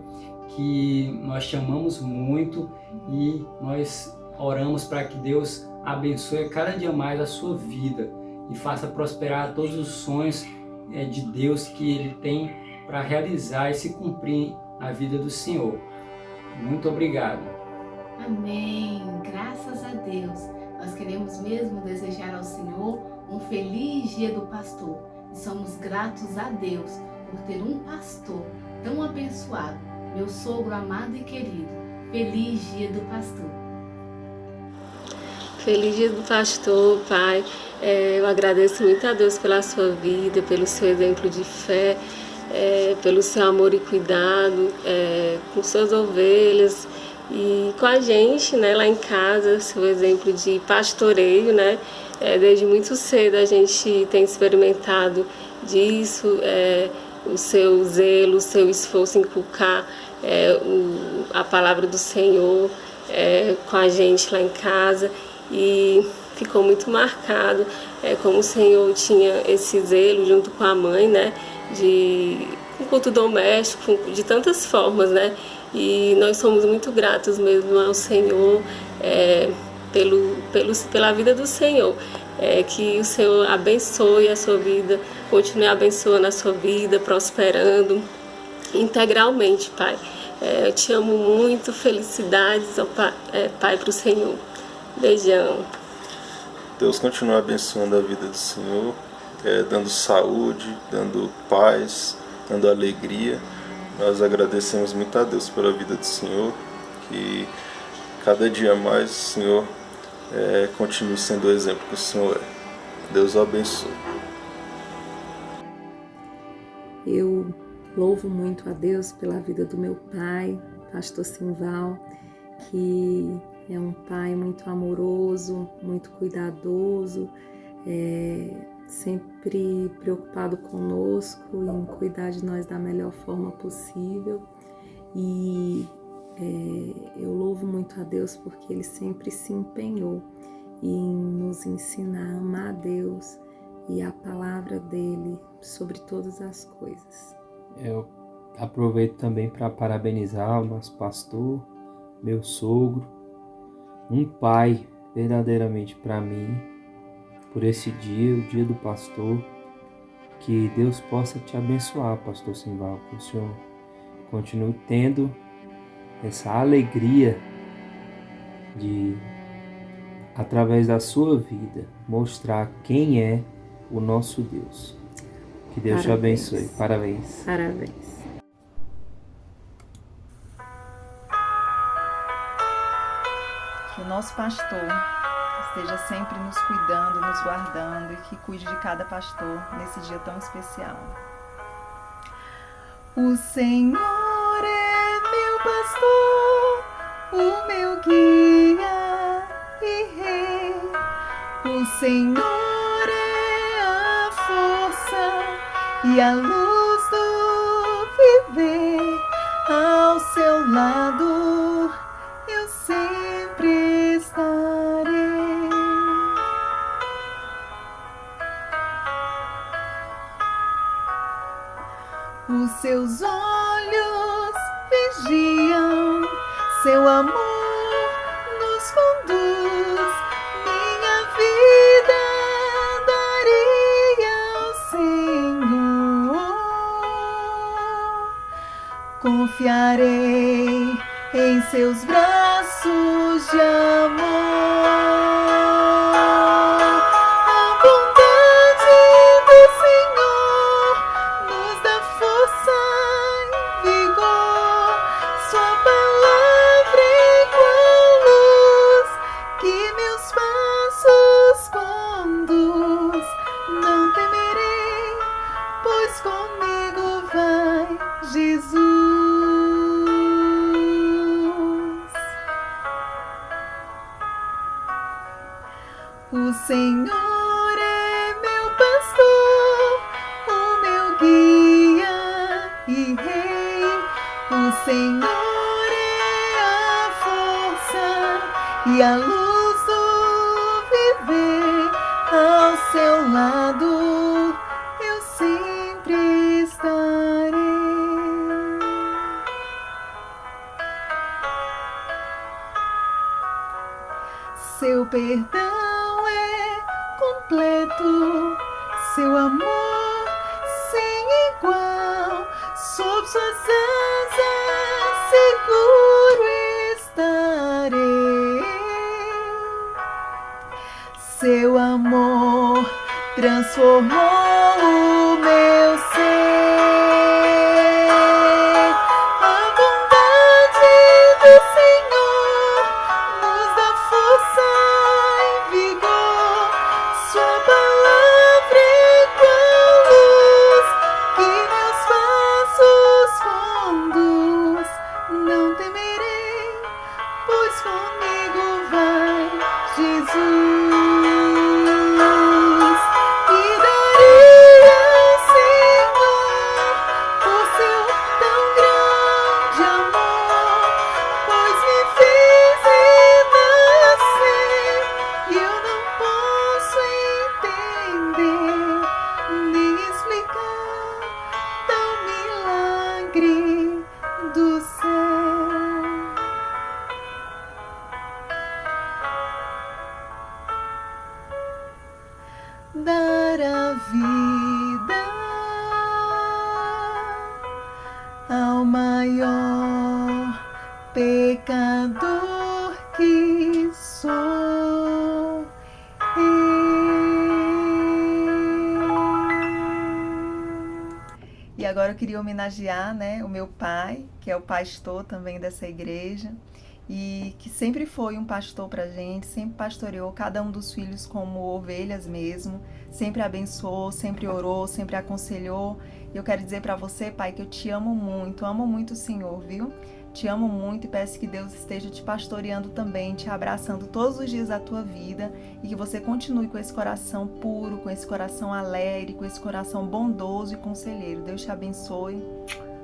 que nós te amamos muito e nós oramos para que Deus abençoe cada dia mais a sua vida e faça prosperar todos os sonhos de Deus que Ele tem para realizar e se cumprir na vida do Senhor. Muito obrigado. Amém. Graças a Deus. Nós queremos mesmo desejar ao Senhor um feliz Dia do Pastor. E somos gratos a Deus por ter um pastor tão abençoado, meu sogro amado e querido. Feliz Dia do Pastor. Feliz Dia do Pastor, Pai. Eu agradeço muito a Deus pela sua vida, pelo seu exemplo de fé, pelo seu amor e cuidado com suas ovelhas e com a gente, né, lá em casa, seu exemplo de pastoreio, né? Desde muito cedo a gente tem experimentado disso, o seu zelo, o seu esforço em inculcar a palavra do Senhor com a gente lá em casa. E ficou muito marcado como o Senhor tinha esse zelo junto com a mãe, né, com culto doméstico, de tantas formas, né, e nós somos muito gratos mesmo ao Senhor pela vida do Senhor, que o Senhor abençoe a sua vida, continue abençoando a sua vida, prosperando integralmente, Pai. Eu te amo muito, felicidades, Pai, para o Senhor. Beijão. Deus continue abençoando a vida do Senhor, dando saúde, dando paz, dando alegria. Nós agradecemos muito a Deus pela vida do Senhor, que cada dia mais o Senhor continue sendo o exemplo que o Senhor é. Deus o abençoe. Eu louvo muito a Deus pela vida do meu pai, pastor Simval, que é um pai muito amoroso, muito cuidadoso, sempre preocupado conosco em cuidar de nós da melhor forma possível. E eu louvo muito a Deus porque Ele sempre se empenhou em nos ensinar a amar a Deus e a palavra dEle sobre todas as coisas. Eu aproveito também para parabenizar o nosso pastor, meu sogro, um pai verdadeiramente para mim, por esse dia, o dia do pastor. Que Deus possa te abençoar, pastor Simval, que o Senhor continue tendo essa alegria de, através da sua vida, mostrar quem é o nosso Deus. Que Deus te abençoe. Parabéns. Parabéns. Que o nosso pastor esteja sempre nos cuidando, nos guardando e que cuide de cada pastor nesse dia tão especial. O Senhor é meu pastor, o meu guia e rei. O Senhor é a força e a luz do viver. Ao seu lado eu sempre estarei. Os seus olhos vigiam, seu amor nos conduz. Minha vida daria ao Senhor. Confiarei em seus braços de amor. O Senhor é meu pastor, o meu guia e rei. O Senhor é a força e a luz do viver. Ao seu lado eu sempre estarei. Seu perdão completo, seu amor sem igual, sob suas asas seguro estarei. Seu amor transformou o meu ser. A bondade do Senhor nos dá força e vigor. Sua palavra é igual luz que meus passos conduz. Não temerei, pois comigo vai Jesus. E darei ao Senhor por seu tão grande amor, pois me fez renascer e eu não posso entender nem explicar tal milagre do céu. Dar a vida ao maior pecador que sou E agora eu queria homenagear, o meu pai, que é o pastor também dessa igreja, e que sempre foi um pastor pra gente, sempre pastoreou cada um dos filhos como ovelhas mesmo, sempre abençoou, sempre orou, sempre aconselhou. E eu quero dizer pra você, pai, que eu te amo muito o Senhor, viu? Te amo muito e peço que Deus esteja te pastoreando também, te abraçando todos os dias da tua vida e que você continue com esse coração puro, com esse coração alegre, com esse coração bondoso e conselheiro. Deus te abençoe.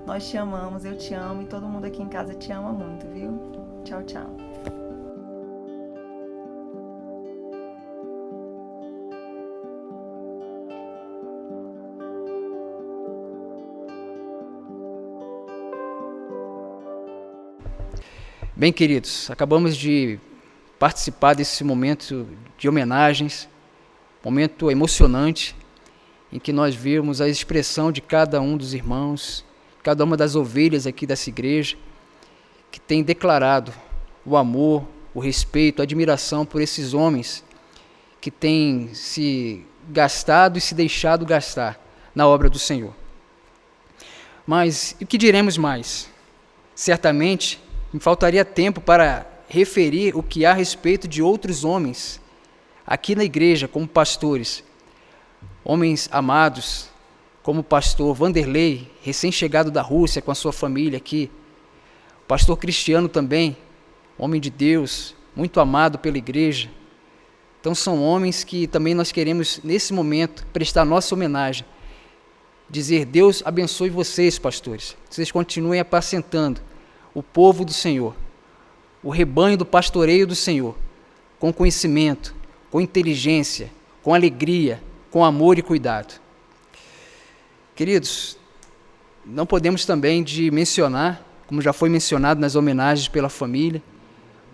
Nós te amamos, eu te amo e todo mundo aqui em casa te ama muito, viu? Tchau, tchau. Bem, queridos, acabamos de participar desse momento de homenagens, momento emocionante, em que nós vimos a expressão de cada um dos irmãos, cada uma das ovelhas aqui dessa igreja, que tem declarado o amor, o respeito, a admiração por esses homens que têm se gastado e se deixado gastar na obra do Senhor. Mas o que diremos mais? Certamente me faltaria tempo para referir o que há a respeito de outros homens aqui na igreja como pastores, homens amados, como o pastor Vanderlei, recém-chegado da Rússia com a sua família aqui, o pastor Cristiano também, homem de Deus, muito amado pela igreja. Então são homens que também nós queremos nesse momento prestar nossa homenagem, dizer: Deus abençoe vocês, pastores, vocês continuem apacentando o povo do Senhor, o rebanho do pastoreio do Senhor, com conhecimento, com inteligência, com alegria, com amor e cuidado. Queridos, não podemos também de mencionar, como já foi mencionado nas homenagens pela família,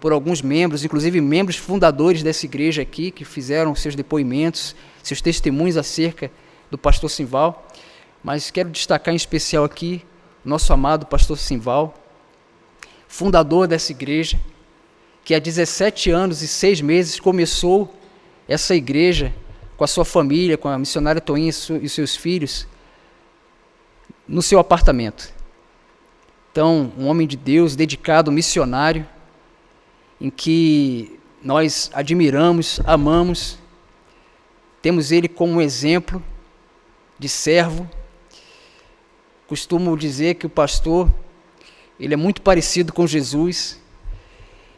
por alguns membros, inclusive membros fundadores dessa igreja aqui, que fizeram seus depoimentos, seus testemunhos acerca do pastor Simval, mas quero destacar em especial aqui nosso amado pastor Simval, fundador dessa igreja, que há 17 anos e 6 meses começou essa igreja com a sua família, com a missionária Toinha e seus filhos, no seu apartamento. Então, um homem de Deus, dedicado, missionário, em que nós admiramos, amamos, temos ele como um exemplo de servo. Costumo dizer que o pastor, ele é muito parecido com Jesus,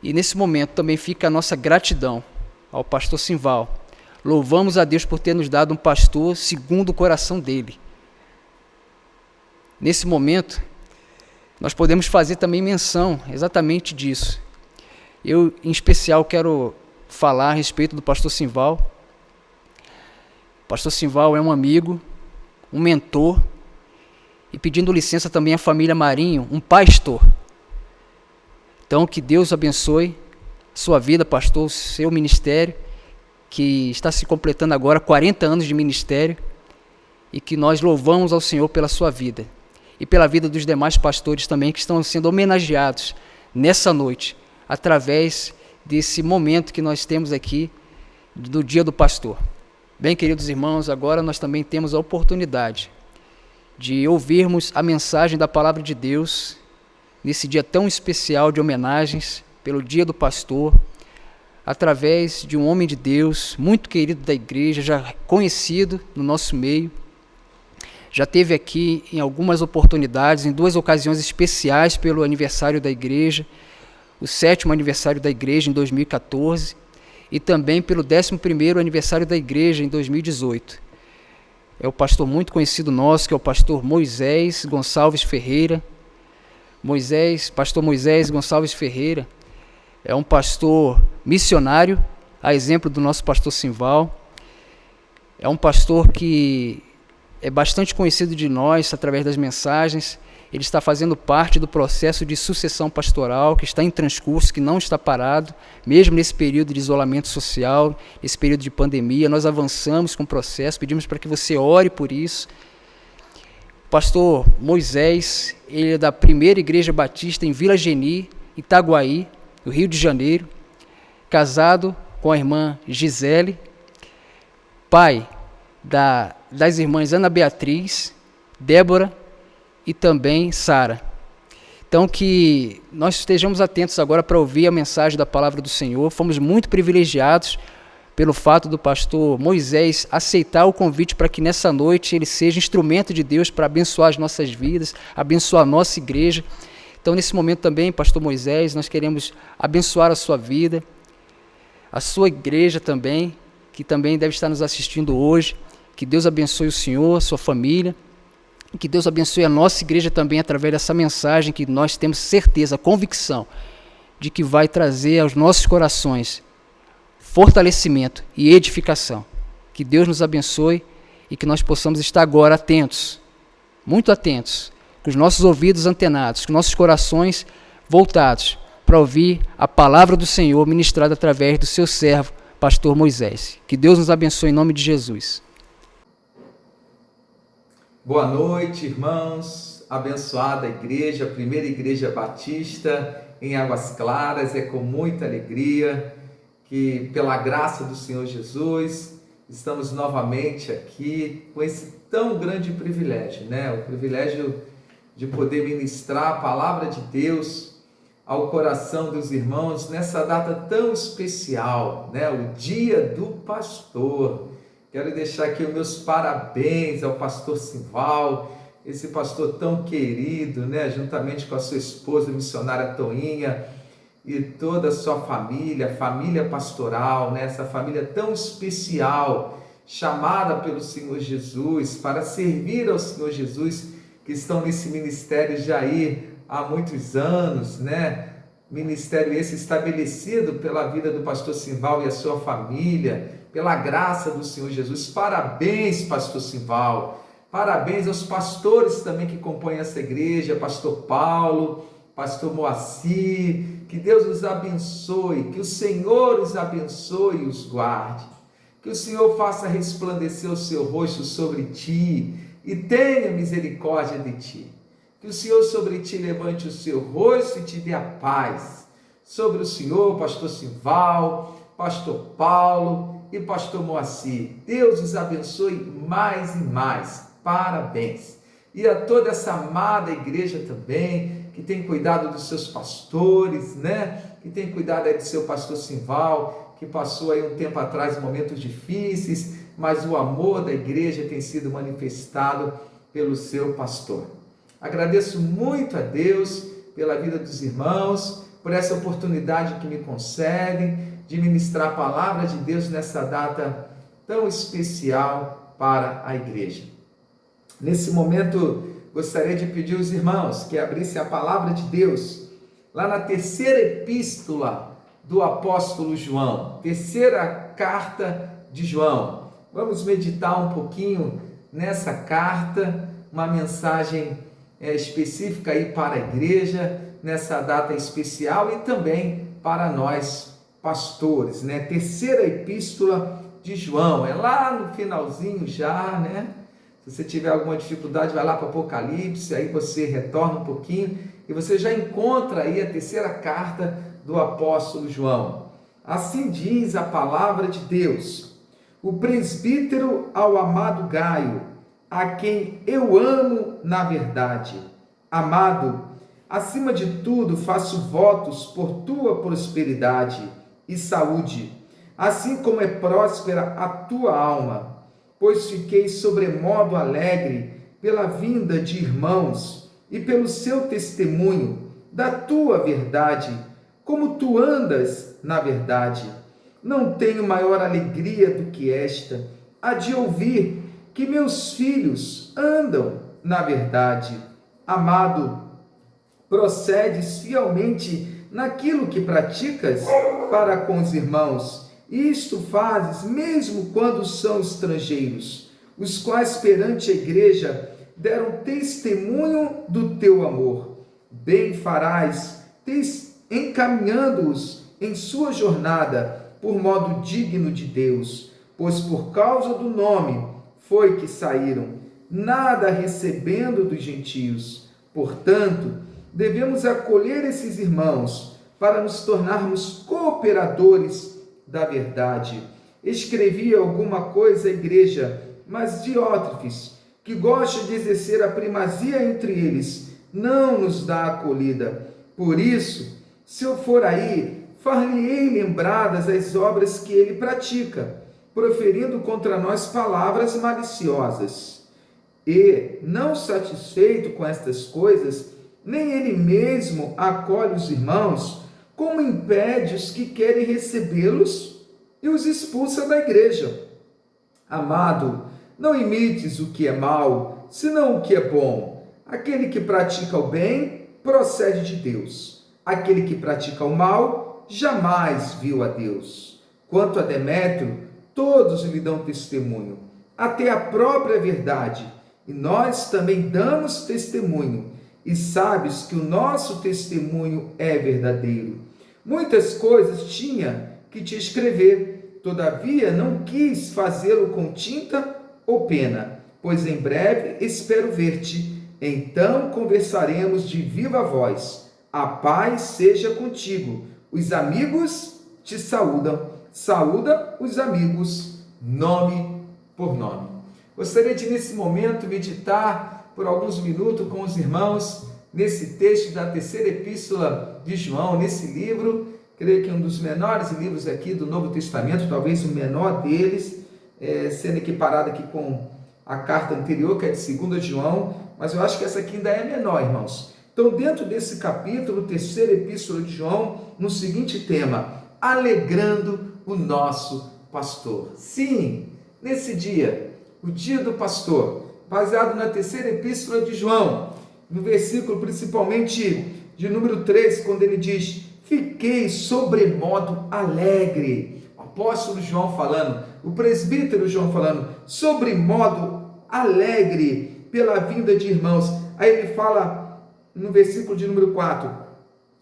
e nesse momento também fica a nossa gratidão ao pastor Simval. Louvamos a Deus por ter nos dado um pastor segundo o coração dele. Nesse momento, nós podemos fazer também menção exatamente disso. Eu, em especial, quero falar a respeito do pastor Simval. O pastor Simval é um amigo, um mentor, e pedindo licença também à família Marinho, um pastor. Então, que Deus abençoe sua vida, pastor, seu ministério, que está se completando agora 40 anos de ministério, e que nós louvamos ao Senhor pela sua vida, e pela vida dos demais pastores também, que estão sendo homenageados nessa noite, através desse momento que nós temos aqui, do Dia do Pastor. Bem, queridos irmãos, agora nós também temos a oportunidade de ouvirmos a mensagem da Palavra de Deus nesse dia tão especial de homenagens pelo Dia do Pastor, através de um homem de Deus muito querido da igreja, já conhecido no nosso meio. Já teve aqui em algumas oportunidades, em 2 ocasiões especiais pelo aniversário da igreja, o 7º aniversário da igreja em 2014 e também pelo 11º aniversário da igreja em 2018. É o pastor muito conhecido nosso, que é o pastor Moisés Gonçalves Ferreira. Pastor Moisés Gonçalves Ferreira é um pastor missionário, a exemplo do nosso pastor Simval. É um pastor que é bastante conhecido de nós através das mensagens. Ele está fazendo parte do processo de sucessão pastoral, que está em transcurso, que não está parado, mesmo nesse período de isolamento social, nesse período de pandemia. Nós avançamos com o processo, pedimos para que você ore por isso. O pastor Moisés, ele é da Primeira Igreja Batista em Vila Geni, Itaguaí, no Rio de Janeiro, casado com a irmã Gisele, pai das irmãs Ana Beatriz, Débora e também Sara. Então, que nós estejamos atentos agora para ouvir a mensagem da palavra do Senhor. Fomos muito privilegiados pelo fato do pastor Moisés aceitar o convite para que nessa noite ele seja instrumento de Deus para abençoar as nossas vidas, abençoar a nossa igreja. Então, nesse momento também, pastor Moisés, nós queremos abençoar a sua vida, a sua igreja também, que também deve estar nos assistindo hoje. Que Deus abençoe o senhor, a sua família, Que Deus abençoe a nossa igreja também através dessa mensagem que nós temos certeza, convicção de que vai trazer aos nossos corações fortalecimento e edificação. Que Deus nos abençoe e que nós possamos estar agora atentos, muito atentos, com os nossos ouvidos antenados, com nossos corações voltados para ouvir a palavra do Senhor ministrada através do seu servo, pastor Moisés. Que Deus nos abençoe em nome de Jesus. Boa noite, irmãos. Abençoada igreja, primeira igreja batista em Águas Claras. É com muita alegria que, pela graça do Senhor Jesus, estamos novamente aqui com esse tão grande privilégio, né? O privilégio de poder ministrar a palavra de Deus ao coração dos irmãos nessa data tão especial, né? O Dia do Pastor. Quero deixar aqui os meus parabéns ao pastor Simval, esse pastor tão querido, né? Juntamente com a sua esposa, a missionária Toinha, e toda a sua família, família pastoral, né? Essa família tão especial, chamada pelo Senhor Jesus para servir ao Senhor Jesus, que estão nesse ministério já aí há muitos anos, né? Ministério esse estabelecido pela vida do pastor Simval e a sua família, pela graça do Senhor Jesus. Parabéns, pastor Simval. Parabéns aos pastores também que compõem essa igreja, pastor Paulo, pastor Moacir. Que Deus os abençoe, que o Senhor os abençoe e os guarde. Que o Senhor faça resplandecer o seu rosto sobre ti e tenha misericórdia de ti. Que o Senhor sobre ti levante o seu rosto e te dê a paz. Sobre o Senhor, pastor Simval, pastor Paulo e pastor Moacir. Deus os abençoe mais e mais. Parabéns. E a toda essa amada igreja também, que tem cuidado dos seus pastores, né? Que tem cuidado aí do seu pastor Simval, que passou aí um tempo atrás momentos difíceis, mas o amor da igreja tem sido manifestado pelo seu pastor. Agradeço muito a Deus pela vida dos irmãos, por essa oportunidade que me concedem de ministrar a palavra de Deus nessa data tão especial para a igreja. Nesse momento, gostaria de pedir aos irmãos que abrissem a palavra de Deus lá na terceira epístola do apóstolo João, terceira carta de João. Vamos meditar um pouquinho nessa carta, uma mensagem específica aí para a igreja, nessa data especial e também para nós pastores, né? Terceira epístola de João, é lá no finalzinho já, né? Se você tiver alguma dificuldade, vai lá para o Apocalipse, aí você retorna um pouquinho e você já encontra aí a terceira carta do apóstolo João. Assim diz a palavra de Deus: o presbítero ao amado Gaio, a quem eu amo na verdade. Amado, acima de tudo faço votos por tua prosperidade e saúde, assim como é próspera a tua alma, pois fiquei sobremodo alegre pela vinda de irmãos e pelo seu testemunho da tua verdade, como tu andas na verdade. Não tenho maior alegria do que esta, a de ouvir que meus filhos andam na verdade. Amado, procedes fielmente naquilo que praticas para com os irmãos, e isto fazes mesmo quando são estrangeiros, os quais perante a igreja deram testemunho do teu amor. Bem farás, encaminhando-os em sua jornada por modo digno de Deus, pois por causa do nome foi que saíram, nada recebendo dos gentios. Portanto, devemos acolher esses irmãos para nos tornarmos cooperadores da verdade. Escrevi alguma coisa à igreja, mas Diótrefes, que gosta de exercer a primazia entre eles, não nos dá acolhida. Por isso, se eu for aí, far-lhe-ei lembradas as obras que ele pratica, proferindo contra nós palavras maliciosas. E, não satisfeito com estas coisas, nem ele mesmo acolhe os irmãos, como impede os que querem recebê-los e os expulsa da igreja. Amado, não imites o que é mal, senão o que é bom. Aquele que pratica o bem procede de Deus. Aquele que pratica o mal jamais viu a Deus. Quanto a Demétrio, todos lhe dão testemunho, até a própria verdade. E nós também damos testemunho, e sabes que o nosso testemunho é verdadeiro. Muitas coisas tinha que te escrever, todavia não quis fazê-lo com tinta ou pena, pois em breve espero ver-te, então conversaremos de viva voz. A paz seja contigo. Os amigos te saúdam. Saúda os amigos, nome por nome. Gostaria de, nesse momento, meditar por alguns minutos com os irmãos nesse texto da terceira epístola de João, nesse livro, creio que é um dos menores livros aqui do Novo Testamento, talvez o menor deles, sendo equiparado aqui com a carta anterior, que é de 2 João, mas eu acho que essa aqui ainda é menor, irmãos. Então, dentro desse capítulo, terceira epístola de João, no seguinte tema: alegrando o nosso pastor. Sim, nesse dia, o dia do pastor, baseado na terceira epístola de João, no versículo principalmente de número 3, quando ele diz: fiquei sobremodo alegre. O apóstolo João falando, o presbítero João falando, sobremodo alegre pela vinda de irmãos. Aí ele fala no versículo de número 4,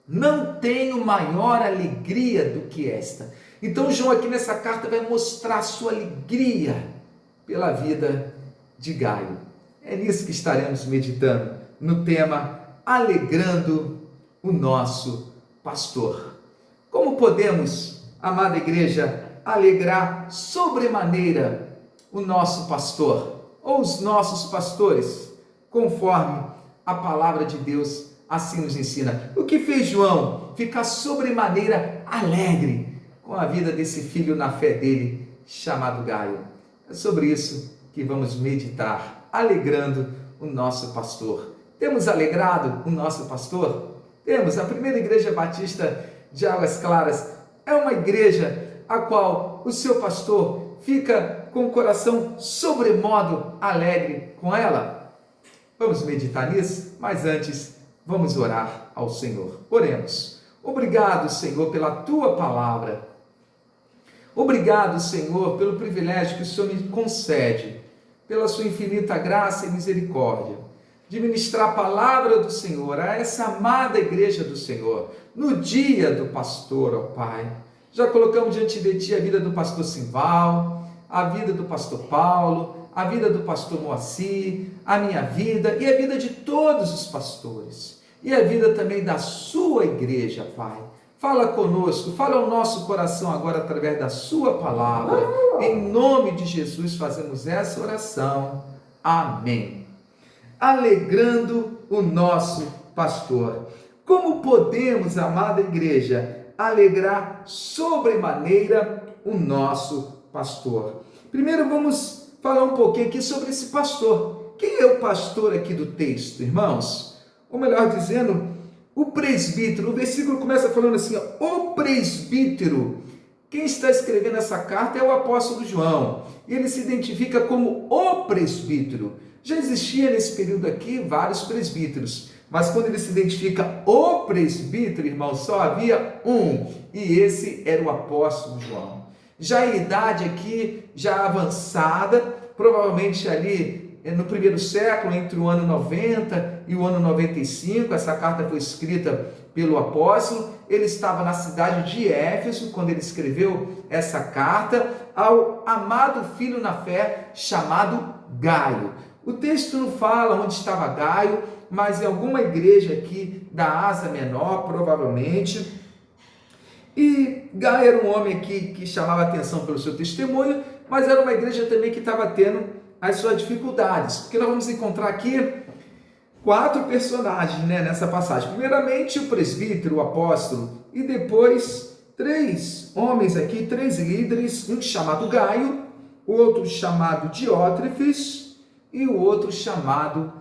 não tenho maior alegria do que esta. Então João aqui nessa carta vai mostrar a sua alegria pela vida de Gaio. É nisso que estaremos meditando, no tema alegrando o nosso pastor. Como podemos, amada igreja, alegrar sobremaneira o nosso pastor, ou os nossos pastores, conforme a palavra de Deus assim nos ensina? O que fez João ficar sobremaneira alegre com a vida desse filho na fé dele, chamado Gaio? É sobre isso que vamos meditar, alegrando o nosso pastor. Temos alegrado o nosso pastor? Temos. A primeira igreja batista de Águas Claras é uma igreja a qual o seu pastor fica com o coração sobremodo alegre com ela. Vamos meditar nisso, mas antes vamos orar ao Senhor. Oremos. Obrigado, Senhor, pela tua palavra. Obrigado, Senhor, pelo privilégio que o Senhor me concede, pela sua infinita graça e misericórdia, de ministrar a palavra do Senhor a essa amada igreja do Senhor, no dia do pastor, ó Pai. Já colocamos diante de Ti a vida do pastor Simval, a vida do pastor Paulo, a vida do pastor Moacir, a minha vida e a vida de todos os pastores, e a vida também da sua igreja, Pai. Fala conosco, fala ao nosso coração agora através da sua palavra. Em nome de Jesus fazemos essa oração. Amém. Alegrando o nosso pastor. Como podemos, amada igreja, alegrar sobremaneira o nosso pastor? Primeiro vamos falar um pouquinho aqui sobre esse pastor. Quem é o pastor aqui do texto, irmãos? Ou melhor dizendo, o presbítero. O versículo começa falando assim, ó, o presbítero. Quem está escrevendo essa carta é o apóstolo João. E ele se identifica como o presbítero. Já existia nesse período aqui vários presbíteros, mas quando ele se identifica o presbítero, irmão, só havia um, e esse era o apóstolo João. Já em idade aqui, já avançada, provavelmente ali no primeiro século, entre o ano 90 e o ano 95, essa carta foi escrita pelo apóstolo. Ele estava na cidade de Éfeso, quando ele escreveu essa carta ao amado filho na fé, chamado Gaio. O texto não fala onde estava Gaio, mas em alguma igreja aqui da Ásia Menor, provavelmente. E Gaio era um homem aqui que chamava atenção pelo seu testemunho, mas era uma igreja também que estava tendo as suas dificuldades, porque nós vamos encontrar aqui 4 personagens, nessa passagem. Primeiramente o presbítero, o apóstolo, e depois 3 homens aqui, 3 líderes, um chamado Gaio, outro chamado Diótrefes e o outro chamado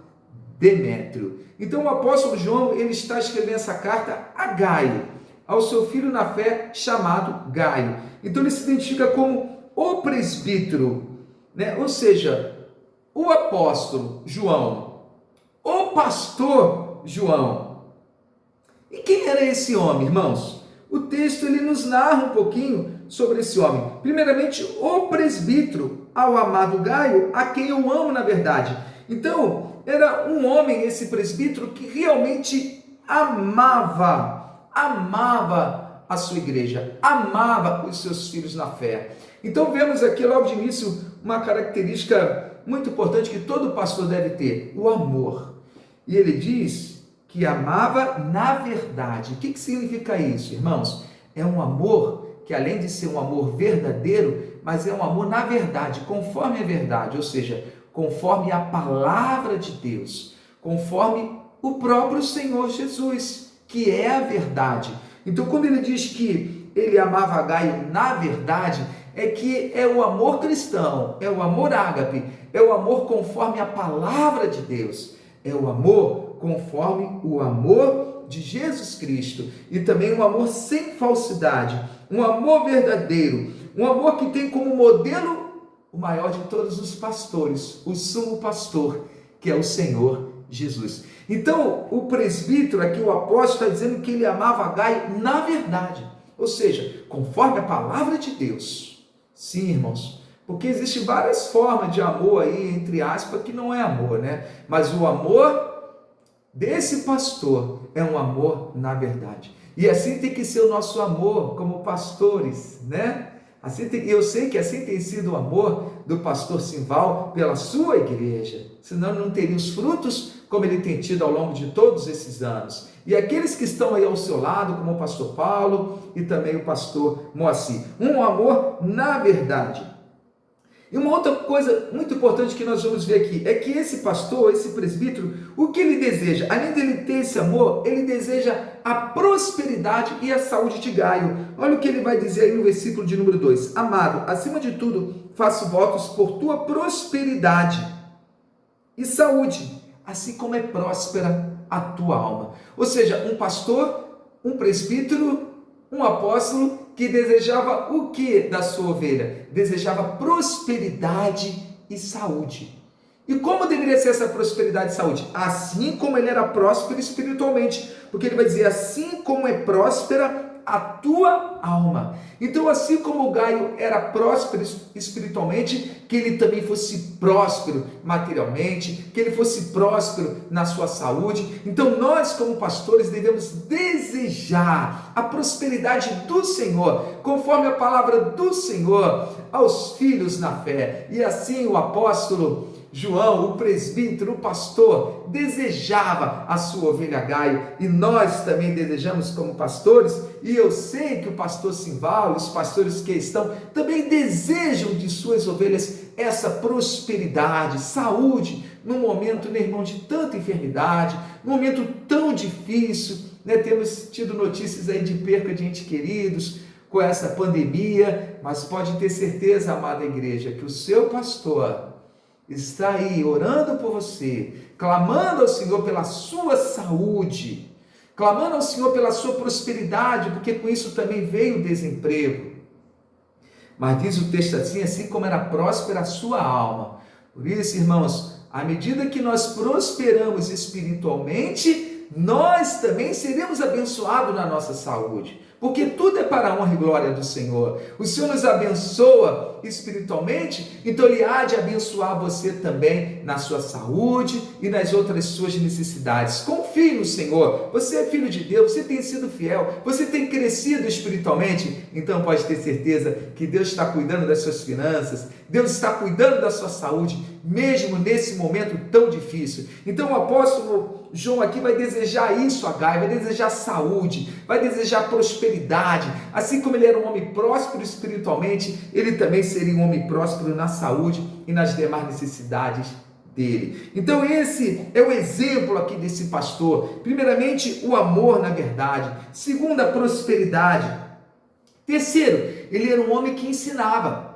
Demétrio. Então o apóstolo João, ele está escrevendo essa carta a Gaio, ao seu filho na fé chamado Gaio. Então ele se identifica como o presbítero, ou seja, o apóstolo João, o pastor João. E quem era esse homem, irmãos? O texto ele nos narra um pouquinho sobre esse homem. Primeiramente, o presbítero, ao amado Gaio, a quem eu amo na verdade. Então, era um homem, esse presbítero, que realmente amava a sua igreja, amava os seus filhos na fé. Então, vemos aqui logo de início uma característica muito importante que todo pastor deve ter, o amor. E ele diz que amava na verdade. O que significa isso, irmãos? É um amor que, além de ser um amor verdadeiro, mas é um amor na verdade, conforme a verdade, ou seja, conforme a palavra de Deus, conforme o próprio Senhor Jesus, que é a verdade. Então, quando ele diz que ele amava Gaio na verdade, é que é o amor cristão, é o amor ágape, é o amor conforme a palavra de Deus, é o amor conforme o amor de Jesus Cristo, e também um amor sem falsidade, um amor verdadeiro, um amor que tem como modelo o maior de todos os pastores, o sumo pastor, que é o Senhor Jesus. Então, o presbítero aqui, o apóstolo, está dizendo que ele amava Gaio na verdade, ou seja, conforme a palavra de Deus. Sim, irmãos, porque existem várias formas de amor aí, entre aspas, que não é amor, né? Mas o amor desse pastor é um amor na verdade. E assim tem que ser o nosso amor como pastores, né? Eu sei que assim tem sido o amor do pastor Simval pela sua igreja, senão não teria os frutos como ele tem tido ao longo de todos esses anos. E aqueles que estão aí ao seu lado, como o pastor Paulo e também o pastor Moacir, um amor na verdade. E uma outra coisa muito importante que nós vamos ver aqui é que esse pastor, esse presbítero, o que ele deseja? Além dele ter esse amor, ele deseja a prosperidade e a saúde de Gaio. Olha o que ele vai dizer aí no versículo de número 2. Amado, acima de tudo, faço votos por tua prosperidade e saúde, assim como é próspera a tua alma. Ou seja, um pastor, um presbítero, um apóstolo que desejava o que da sua ovelha? Desejava prosperidade e saúde. E como deveria ser essa prosperidade e saúde? Assim como ele era próspero espiritualmente. Porque ele vai dizer, assim como é próspera a tua alma. Então, assim como o Gaio era próspero espiritualmente, que ele também fosse próspero materialmente, que ele fosse próspero na sua saúde. Então, nós como pastores devemos desejar a prosperidade do Senhor, conforme a palavra do Senhor, aos filhos na fé. E assim o apóstolo João, o presbítero, o pastor, desejava a sua ovelha Gaio, e nós também desejamos como pastores, e eu sei que o pastor Simval, os pastores que estão, também desejam de suas ovelhas essa prosperidade, saúde, num momento, né, irmão, de tanta enfermidade, num momento tão difícil, né? Temos tido notícias aí de perca de entes queridos com essa pandemia, mas pode ter certeza, amada igreja, que o seu pastor está aí orando por você, clamando ao Senhor pela sua saúde, clamando ao Senhor pela sua prosperidade, porque com isso também veio o desemprego. Mas diz o texto assim como era próspera a sua alma. Por isso, irmãos, à medida que nós prosperamos espiritualmente, nós também seremos abençoados na nossa saúde. Porque tudo é para a honra e glória do Senhor. O Senhor nos abençoa espiritualmente, então Ele há de abençoar você também na sua saúde e nas outras suas necessidades. Confie no Senhor. Você é filho de Deus, você tem sido fiel, você tem crescido espiritualmente, então pode ter certeza que Deus está cuidando das suas finanças, Deus está cuidando da sua saúde, mesmo nesse momento tão difícil. Então o apóstolo João aqui vai desejar isso a Gaio, vai desejar saúde, vai desejar prosperidade. Assim como ele era um homem próspero espiritualmente, ele também seria um homem próspero na saúde e nas demais necessidades dele. Então esse é o exemplo aqui desse pastor. Primeiramente, o amor na verdade. Segundo, a prosperidade. Terceiro, ele era um homem que ensinava.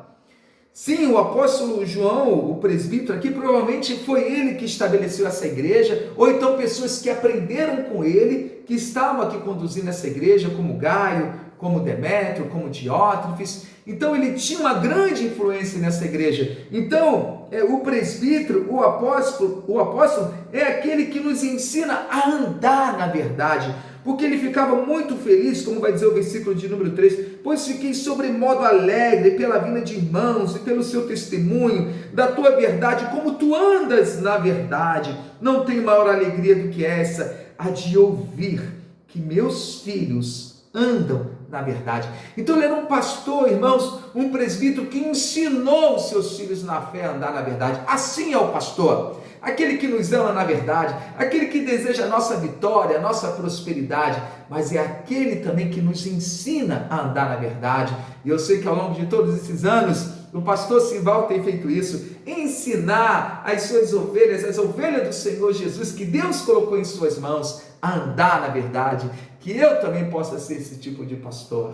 Sim, o apóstolo João, o presbítero aqui, provavelmente foi ele que estabeleceu essa igreja, ou então pessoas que aprenderam com ele, que estavam aqui conduzindo essa igreja, como Gaio, como Demétrio, como Diótrefes. Então ele tinha uma grande influência nessa igreja. Então o presbítero, o apóstolo é aquele que nos ensina a andar na verdade, porque ele ficava muito feliz, como vai dizer o versículo de número 3, pois fiquei sobremodo alegre pela vinda de irmãos e pelo seu testemunho da tua verdade, como tu andas na verdade. Não tenho maior alegria do que essa, a de ouvir que meus filhos andam na verdade. Então ele era um pastor, irmãos, um presbítero que ensinou os seus filhos na fé a andar na verdade. Assim é o pastor, aquele que nos ama na verdade, aquele que deseja a nossa vitória, a nossa prosperidade, mas é aquele também que nos ensina a andar na verdade. E eu sei que ao longo de todos esses anos, o pastor Simval tem feito isso, ensinar as suas ovelhas, as ovelhas do Senhor Jesus, que Deus colocou em suas mãos, a andar na verdade, que eu também possa ser esse tipo de pastor,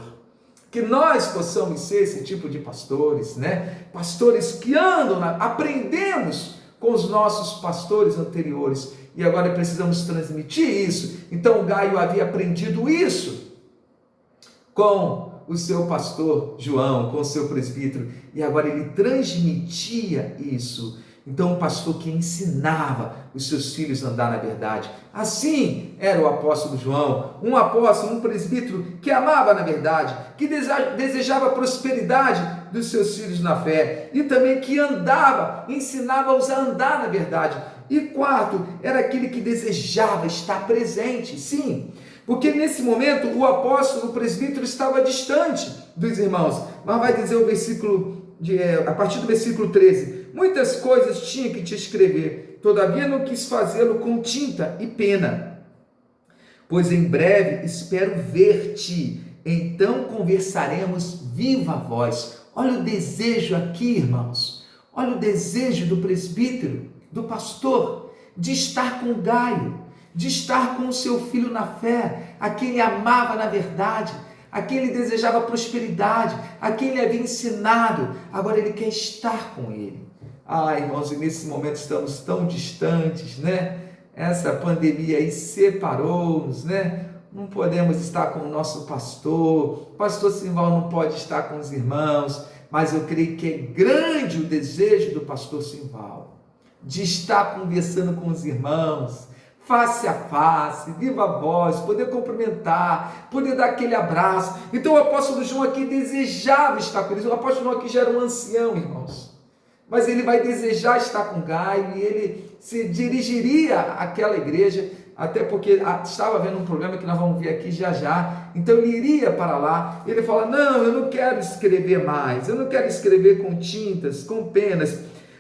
que nós possamos ser esse tipo de pastores, né? Pastores que andam, aprendemos com os nossos pastores anteriores e agora precisamos transmitir isso. Então o Gaio havia aprendido isso com o seu pastor João, com o seu presbítero, e agora ele transmitia isso. Então, um pastor que ensinava os seus filhos a andar na verdade. Assim era o apóstolo João, um apóstolo, um presbítero que amava na verdade, que desejava a prosperidade dos seus filhos na fé e também que andava, ensinava-os a andar na verdade. E quarto, era aquele que desejava estar presente, sim, porque nesse momento o apóstolo, o presbítero estava distante dos irmãos. Mas vai dizer o versículo, a partir do versículo 13, muitas coisas tinha que te escrever, todavia não quis fazê-lo com tinta e pena, pois em breve espero ver-te, então conversaremos viva voz. Olha o desejo aqui, irmãos, olha o desejo do presbítero, do pastor, de estar com Gaio, de estar com o seu filho na fé, a quem ele amava na verdade, a quem ele desejava prosperidade, a quem ele havia ensinado. Agora ele quer estar com ele. Irmãos, e nesse momento estamos tão distantes, né? Essa pandemia aí separou-nos, né? Não podemos estar com o nosso pastor, o pastor Simval não pode estar com os irmãos, mas eu creio que é grande o desejo do pastor Simval de estar conversando com os irmãos, face a face, viva voz, poder cumprimentar, poder dar aquele abraço. Então o apóstolo João aqui desejava estar com eles. O apóstolo João aqui já era um ancião, irmãos, mas ele vai desejar estar com Gaio e ele se dirigiria àquela igreja, até porque estava havendo um problema que nós vamos ver aqui já já. Então ele iria para lá. Ele fala: não, eu não quero escrever mais, eu não quero escrever com tintas, com penas,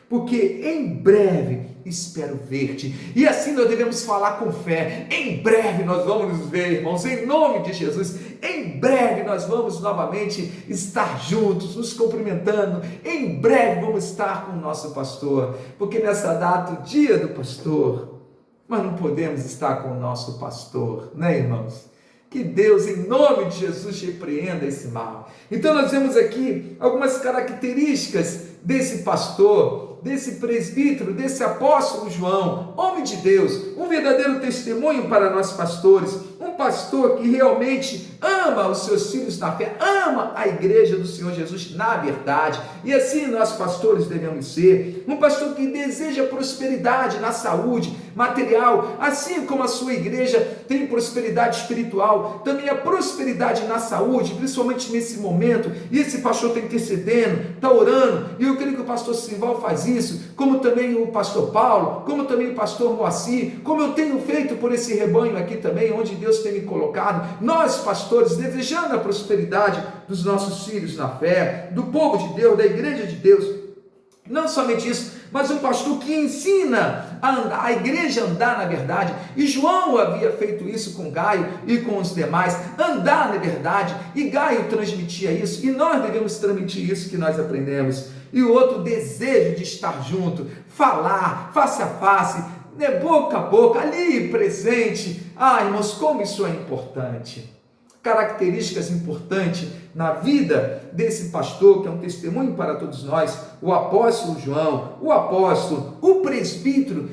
porque em breve espero ver-te. E assim nós devemos falar com fé. Em breve nós vamos nos ver, irmãos, em nome de Jesus. Em breve nós vamos novamente estar juntos, nos cumprimentando. Em breve vamos estar com o nosso pastor, porque nessa data, o dia do pastor, mas não podemos estar com o nosso pastor, né, irmãos? Que Deus, em nome de Jesus, repreenda esse mal. Então nós vemos aqui algumas características desse pastor, desse presbítero, desse apóstolo João, homem de Deus, um verdadeiro testemunho para nós pastores, um pastor que realmente ama os seus filhos na fé, ama a igreja do Senhor Jesus na verdade. E assim nós pastores devemos ser, um pastor que deseja prosperidade na saúde material, assim como a sua igreja tem prosperidade espiritual, também a prosperidade na saúde, principalmente nesse momento. E esse pastor está intercedendo, está orando, e eu creio que o pastor Simval faz isso, como também o pastor Paulo, como também o pastor Moacir, como eu tenho feito por esse rebanho aqui também, onde Deus tem me colocado. Nós pastores, desejando a prosperidade dos nossos filhos na fé, do povo de Deus, da igreja de Deus. Não somente isso, mas um pastor que ensina a igreja a andar na verdade. E João havia feito isso com Gaio e com os demais, andar na verdade, e Gaio transmitia isso, e nós devemos transmitir isso que nós aprendemos. E o outro, desejo de estar junto, falar face a face, boca a boca, ali presente. Irmãos, como isso é importante. características importantes na vida desse pastor, que é um testemunho para todos nós, o apóstolo João, o apóstolo, o presbítero.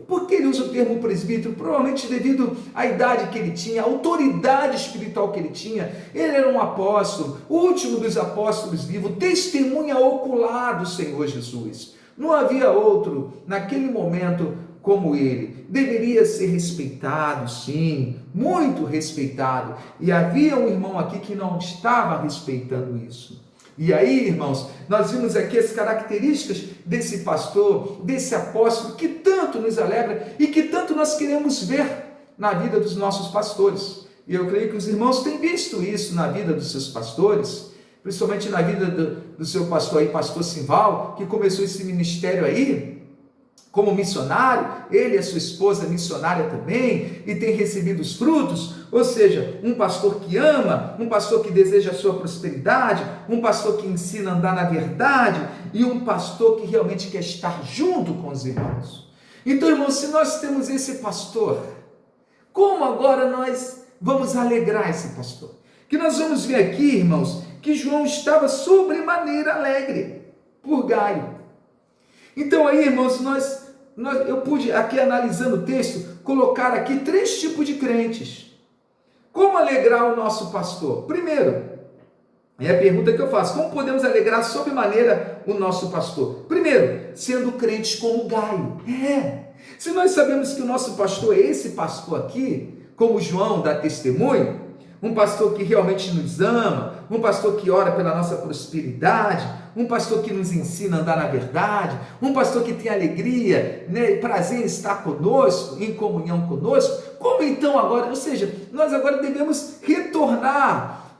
Por que ele usa o termo presbítero? Provavelmente devido à idade que ele tinha, à autoridade espiritual que ele tinha. Ele era um apóstolo, o último dos apóstolos vivos, testemunha ocular do Senhor Jesus. Não havia outro naquele momento como ele. Deveria ser respeitado, sim, muito respeitado. E havia um irmão aqui que não estava respeitando isso. E aí, irmãos, nós vimos aqui as características desse pastor, desse apóstolo, que tanto nos alegra e que tanto nós queremos ver na vida dos nossos pastores. E eu creio que os irmãos têm visto isso na vida dos seus pastores, principalmente na vida do seu pastor aí, pastor Simval, que começou esse ministério aí, como missionário, ele e a sua esposa missionária também, e tem recebido os frutos, ou seja, um pastor que ama, um pastor que deseja a sua prosperidade, um pastor que ensina a andar na verdade, e um pastor que realmente quer estar junto com os irmãos. Então, irmãos, se nós temos esse pastor, como agora nós vamos alegrar esse pastor? Que nós vamos ver aqui, irmãos, que João estava sobremaneira alegre por Gaio. Então aí, irmãos, eu pude aqui, analisando o texto, colocar aqui 3 tipos de crentes. Como alegrar o nosso pastor? Primeiro, é a pergunta que eu faço: como podemos alegrar sobremaneira o nosso pastor? Primeiro, sendo crentes como Gaio. Se nós sabemos que o nosso pastor é esse pastor aqui, como João dá testemunho, um pastor que realmente nos ama, um pastor que ora pela nossa prosperidade, um pastor que nos ensina a andar na verdade, um pastor que tem alegria, né, prazer em estar conosco, em comunhão conosco. Como então agora? Ou seja, nós agora devemos retornar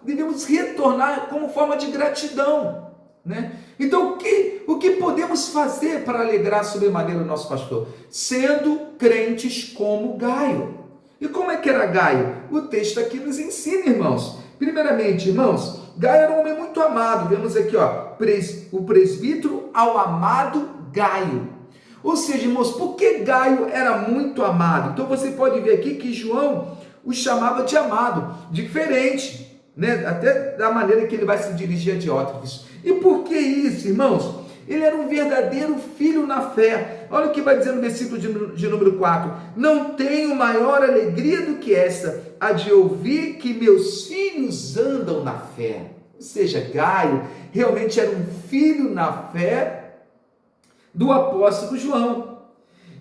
como forma de gratidão, né? Então o que podemos fazer para alegrar sobremaneira o nosso pastor? Sendo crentes como Gaio. E como é que era Gaio? O texto aqui nos ensina, irmãos. Primeiramente, irmãos, Gaio era um homem muito amado. Vemos aqui, o presbítero ao amado Gaio. Ou seja, irmãos, por que Gaio era muito amado? Então você pode ver aqui que João o chamava de amado, diferente, né? Até da maneira que ele vai se dirigir a Diótrefes. E por que isso, irmãos? Ele era um verdadeiro filho na fé. Olha o que vai dizer no versículo de número 4. Não tenho maior alegria do que essa, a de ouvir que meus filhos andam na fé. Ou seja, Gaio realmente era um filho na fé do apóstolo João.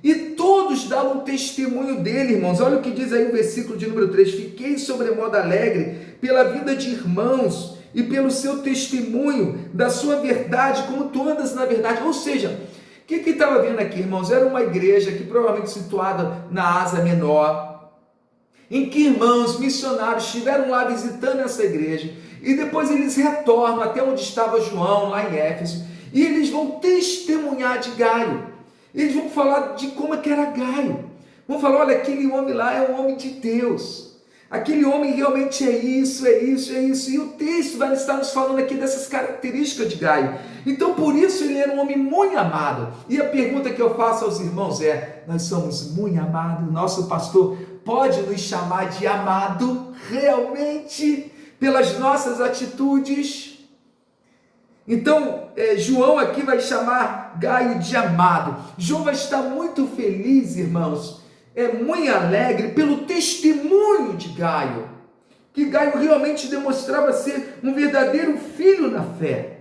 E todos davam testemunho dele, irmãos. Olha o que diz aí o versículo de número 3. Fiquei sobremodo alegre pela vida de irmãos e pelo seu testemunho da sua verdade, como tu andas na verdade. Ou seja, o que estava vendo aqui, irmãos? Era uma igreja que provavelmente situada na Ásia Menor, em que irmãos missionários estiveram lá visitando essa igreja, e depois eles retornam até onde estava João, lá em Éfeso, e eles vão testemunhar de Gaio. Eles vão falar de como é que era Gaio. Vão falar: olha, aquele homem lá é um homem de Deus. Aquele homem realmente é isso. E o texto vai estar nos falando aqui dessas características de Gaio. Então, por isso, ele era um homem muito amado. E a pergunta que eu faço aos irmãos é: nós somos muito amados? Nosso pastor pode nos chamar de amado realmente pelas nossas atitudes? Então, João aqui vai chamar Gaio de amado. João vai estar muito feliz, irmãos, muito alegre pelo testemunho de Gaio, que Gaio realmente demonstrava ser um verdadeiro filho na fé.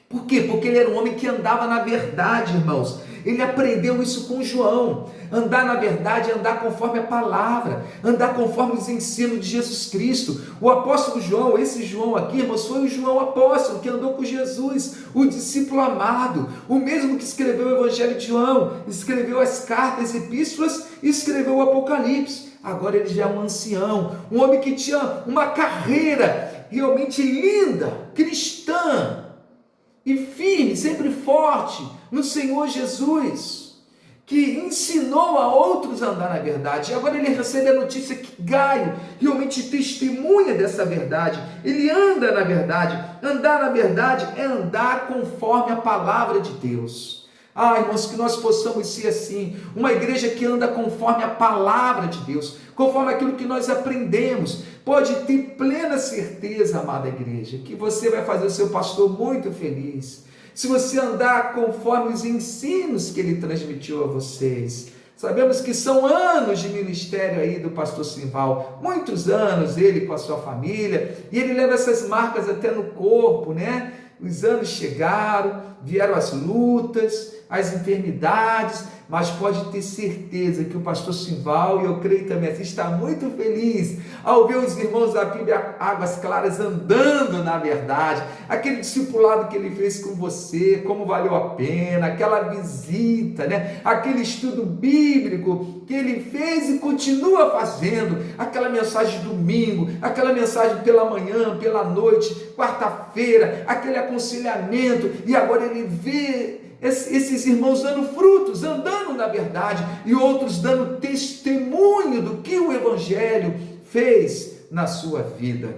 Por quê? Porque ele era um homem que andava na verdade, irmãos. Ele aprendeu isso com João. Andar na verdade é andar conforme a palavra, andar conforme os ensinos de Jesus Cristo. O apóstolo João, esse João aqui, irmãos, foi o João apóstolo que andou com Jesus, o discípulo amado, o mesmo que escreveu o Evangelho de João, escreveu as cartas, epístolas e escreveu o Apocalipse. Agora ele já é um ancião, um homem que tinha uma carreira realmente linda, cristã, e firme, sempre forte no Senhor Jesus, que ensinou a outros a andar na verdade. E agora ele recebe a notícia que Gaio realmente testemunha dessa verdade. Ele anda na verdade. Andar na verdade é andar conforme a palavra de Deus. Irmãos, que nós possamos ser assim, uma igreja que anda conforme a palavra de Deus, conforme aquilo que nós aprendemos. Pode ter plena certeza, amada igreja, que você vai fazer o seu pastor muito feliz, se você andar conforme os ensinos que ele transmitiu a vocês. Sabemos que são anos de ministério aí do pastor Simval, muitos anos ele com a sua família, e ele leva essas marcas até no corpo, né? Os anos chegaram, vieram as lutas, as enfermidades, mas pode ter certeza que o pastor Simval, e eu creio também assim, está muito feliz ao ver os irmãos da Bíblia Águas Claras andando na verdade, aquele discipulado que ele fez com você, como valeu a pena, aquela visita, né? Aquele estudo bíblico que ele fez e continua fazendo, aquela mensagem de domingo, aquela mensagem pela manhã, pela noite, quarta-feira, aquele aconselhamento, e agora ele vê esses irmãos dando frutos, andando na verdade, e outros dando testemunho do que o Evangelho fez na sua vida.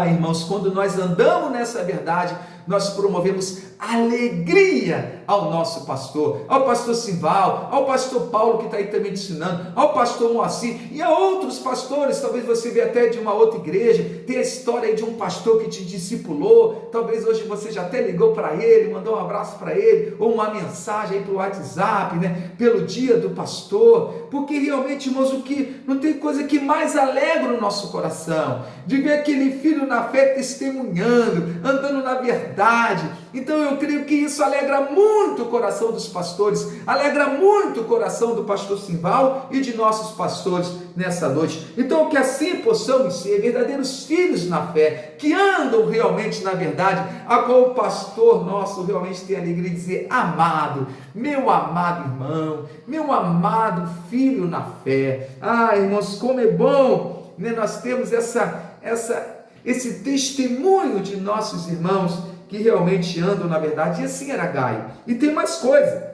Irmãos, quando nós andamos nessa verdade, nós promovemos alegria ao nosso pastor, ao pastor Simval, ao pastor Paulo que está aí também ensinando, ao pastor Moacir e a outros pastores. Talvez você veja até de uma outra igreja, tem a história aí de um pastor que te discipulou, talvez hoje você já até ligou para ele, mandou um abraço para ele, ou uma mensagem aí para o WhatsApp, né, pelo dia do pastor, porque realmente, irmãos, o que não tem coisa que mais alegra o nosso coração, de ver aquele filho na fé testemunhando, andando na verdade. Então eu creio que isso alegra muito o coração dos pastores, alegra muito o coração do pastor Simval e de nossos pastores nessa noite. Então que assim possamos ser verdadeiros filhos na fé, que andam realmente na verdade, a qual o pastor nosso realmente tem a alegria de dizer: amado, meu amado irmão, meu amado filho na fé. Irmãos, como é bom, né, nós temos esse testemunho de nossos irmãos que realmente andam na verdade. E assim era Gaio. E tem mais coisa.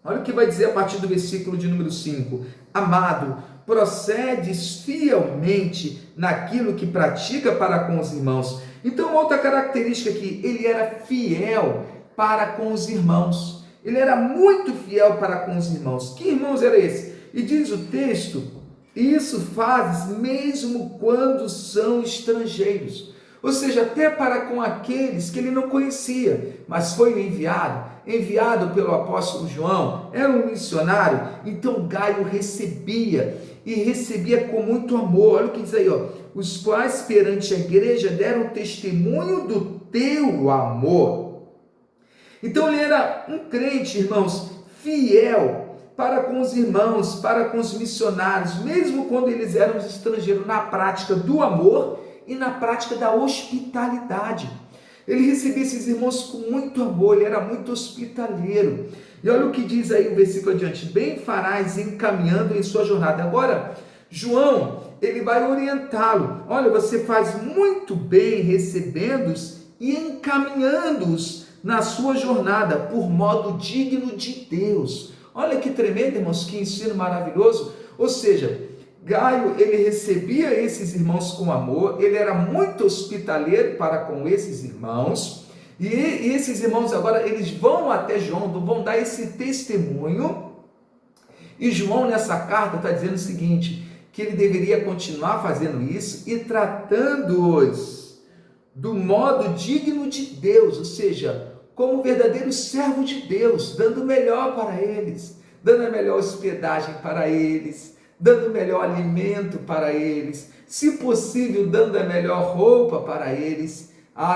Olha o que vai dizer a partir do versículo de número 5. Amado, procedes fielmente naquilo que pratica para com os irmãos. Então, outra característica aqui, ele era fiel para com os irmãos. Ele era muito fiel para com os irmãos. Que irmãos era esse? E diz o texto: isso fazes mesmo quando são estrangeiros. Ou seja, até para com aqueles que ele não conhecia, mas foi enviado pelo apóstolo João, era um missionário. Então Gaio recebia, e recebia com muito amor. Olha o que diz aí, os quais perante a igreja deram testemunho do teu amor. Então ele era um crente, irmãos, fiel para com os irmãos, para com os missionários, mesmo quando eles eram estrangeiros, na prática do amor e na prática da hospitalidade. Ele recebia esses irmãos com muito amor, ele era muito hospitaleiro. E olha o que diz aí o versículo adiante: bem farás encaminhando em sua jornada. Agora, João, ele vai orientá-lo. Olha, você faz muito bem recebendo-os e encaminhando-os na sua jornada, por modo digno de Deus. Olha que tremendo, irmãos, que ensino maravilhoso. Ou seja, Gaio, ele recebia esses irmãos com amor, ele era muito hospitaleiro para com esses irmãos, e esses irmãos agora, eles vão até João, vão dar esse testemunho, e João nessa carta está dizendo o seguinte, que ele deveria continuar fazendo isso e tratando-os do modo digno de Deus, ou seja, como verdadeiro servo de Deus, dando o melhor para eles, dando a melhor hospedagem para eles, dando o melhor alimento para eles, se possível, dando a melhor roupa para eles.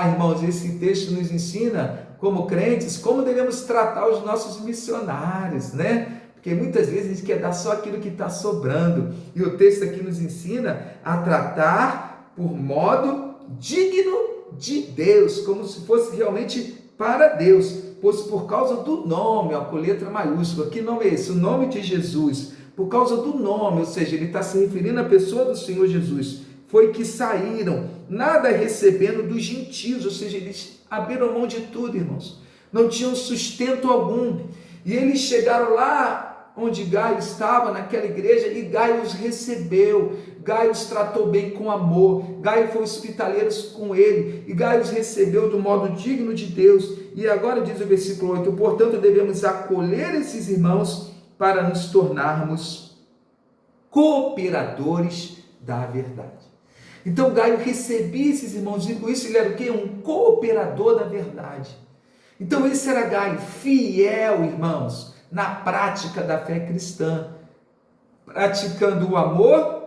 Irmãos, esse texto nos ensina, como crentes, como devemos tratar os nossos missionários, né? Porque muitas vezes a gente quer dar só aquilo que está sobrando, e o texto aqui nos ensina a tratar por modo digno de Deus, como se fosse realmente para Deus, pois por causa do nome, com letra maiúscula, que nome é esse? O nome de Jesus. Por causa do nome, ou seja, ele está se referindo à pessoa do Senhor Jesus, foi que saíram, nada recebendo dos gentios, ou seja, eles abriram mão de tudo, irmãos, não tinham sustento algum, e eles chegaram lá onde Gaio estava, naquela igreja, e Gaio os recebeu, Gaio os tratou bem com amor, Gaio foi hospitaleiro com ele, e Gaio os recebeu do modo digno de Deus. E agora diz o versículo 8, portanto devemos acolher esses irmãos para nos tornarmos cooperadores da verdade. Então Gaio recebia esses irmãos, e com isso ele era o quê? Um cooperador da verdade. Então esse era Gaio, fiel, irmãos, na prática da fé cristã, praticando o amor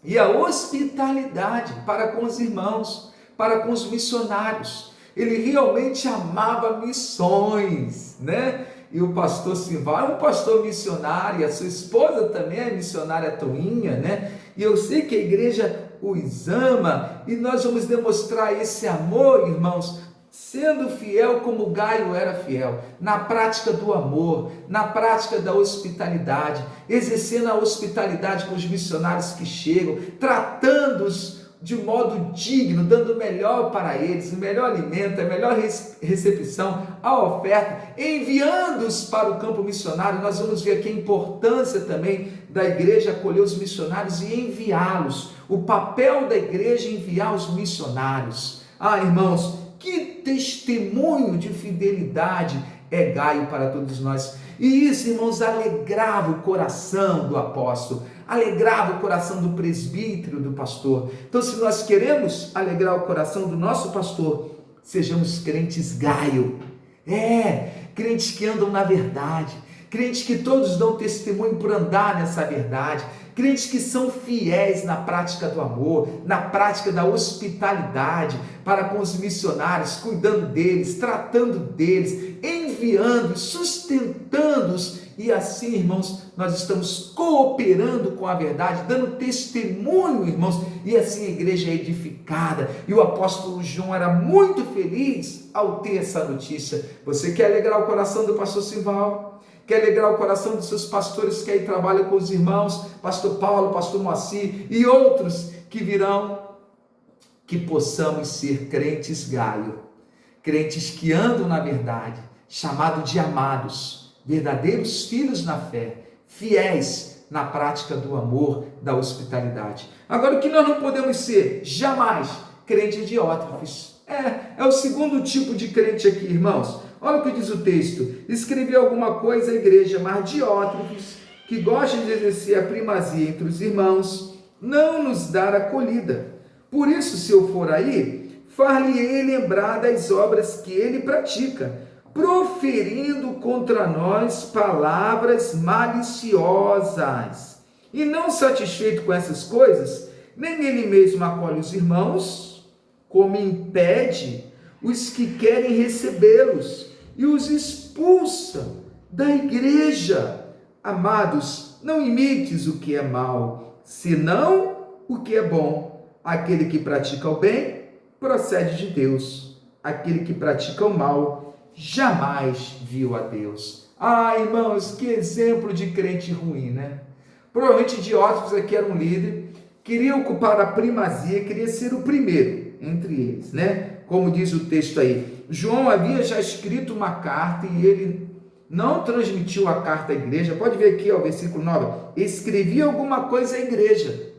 e a hospitalidade para com os irmãos, para com os missionários. Ele realmente amava missões, né? E o pastor Simval é um pastor missionário, a sua esposa também é missionária Toinha, né? E eu sei que a igreja os ama, e nós vamos demonstrar esse amor, irmãos, sendo fiel como Gaio era fiel, na prática do amor, na prática da hospitalidade, exercendo a hospitalidade com os missionários que chegam, tratando-os de modo digno, dando o melhor para eles, o melhor alimento, a melhor recepção, a oferta, enviando-os para o campo missionário. Nós vamos ver aqui a importância também da igreja acolher os missionários e enviá-los, o papel da igreja é enviar os missionários. Irmãos, que testemunho de fidelidade é Gaio para todos nós. E isso, irmãos, alegrava o coração do apóstolo, alegrava o coração do presbítero, do pastor. Então, se nós queremos alegrar o coração do nosso pastor, sejamos crentes Gaio. Crentes que andam na verdade, crentes que todos dão testemunho por andar nessa verdade, crentes que são fiéis na prática do amor, na prática da hospitalidade para com os missionários, cuidando deles, tratando deles, enviando, sustentando-os. E assim, irmãos, nós estamos cooperando com a verdade, dando testemunho, irmãos, e assim a igreja é edificada. E o apóstolo João era muito feliz ao ter essa notícia. Você quer alegrar o coração do pastor Simval? Quer alegrar o coração dos seus pastores que aí trabalham com os irmãos, pastor Paulo, pastor Moacir e outros que virão? Que possamos ser crentes Gaio, crentes que andam na verdade, chamado de amados, verdadeiros filhos na fé, fiéis na prática do amor, da hospitalidade. Agora, o que nós não podemos ser? Jamais crente diótrofes. É o segundo tipo de crente aqui, irmãos. Olha o que diz o texto. Escrevi alguma coisa à igreja, mas diótrofes, que gostam de exercer a primazia entre os irmãos, não nos dar acolhida. Por isso, se eu for aí, far-lhe-ei lembrar das obras que ele pratica, proferindo contra nós palavras maliciosas. E não satisfeito com essas coisas, nem ele mesmo acolhe os irmãos, como impede os que querem recebê-los e os expulsa da igreja. Amados, não imites o que é mal, senão o que é bom. Aquele que pratica o bem procede de Deus. Aquele que pratica o mal jamais viu a Deus. Irmãos, que exemplo de crente ruim, né? Provavelmente Diótrefes aqui era um líder, queria ocupar a primazia, queria ser o primeiro entre eles, né? Como diz o texto aí, João havia já escrito uma carta e ele não transmitiu a carta à igreja. Pode ver aqui, ó, versículo 9, escrevia alguma coisa à igreja,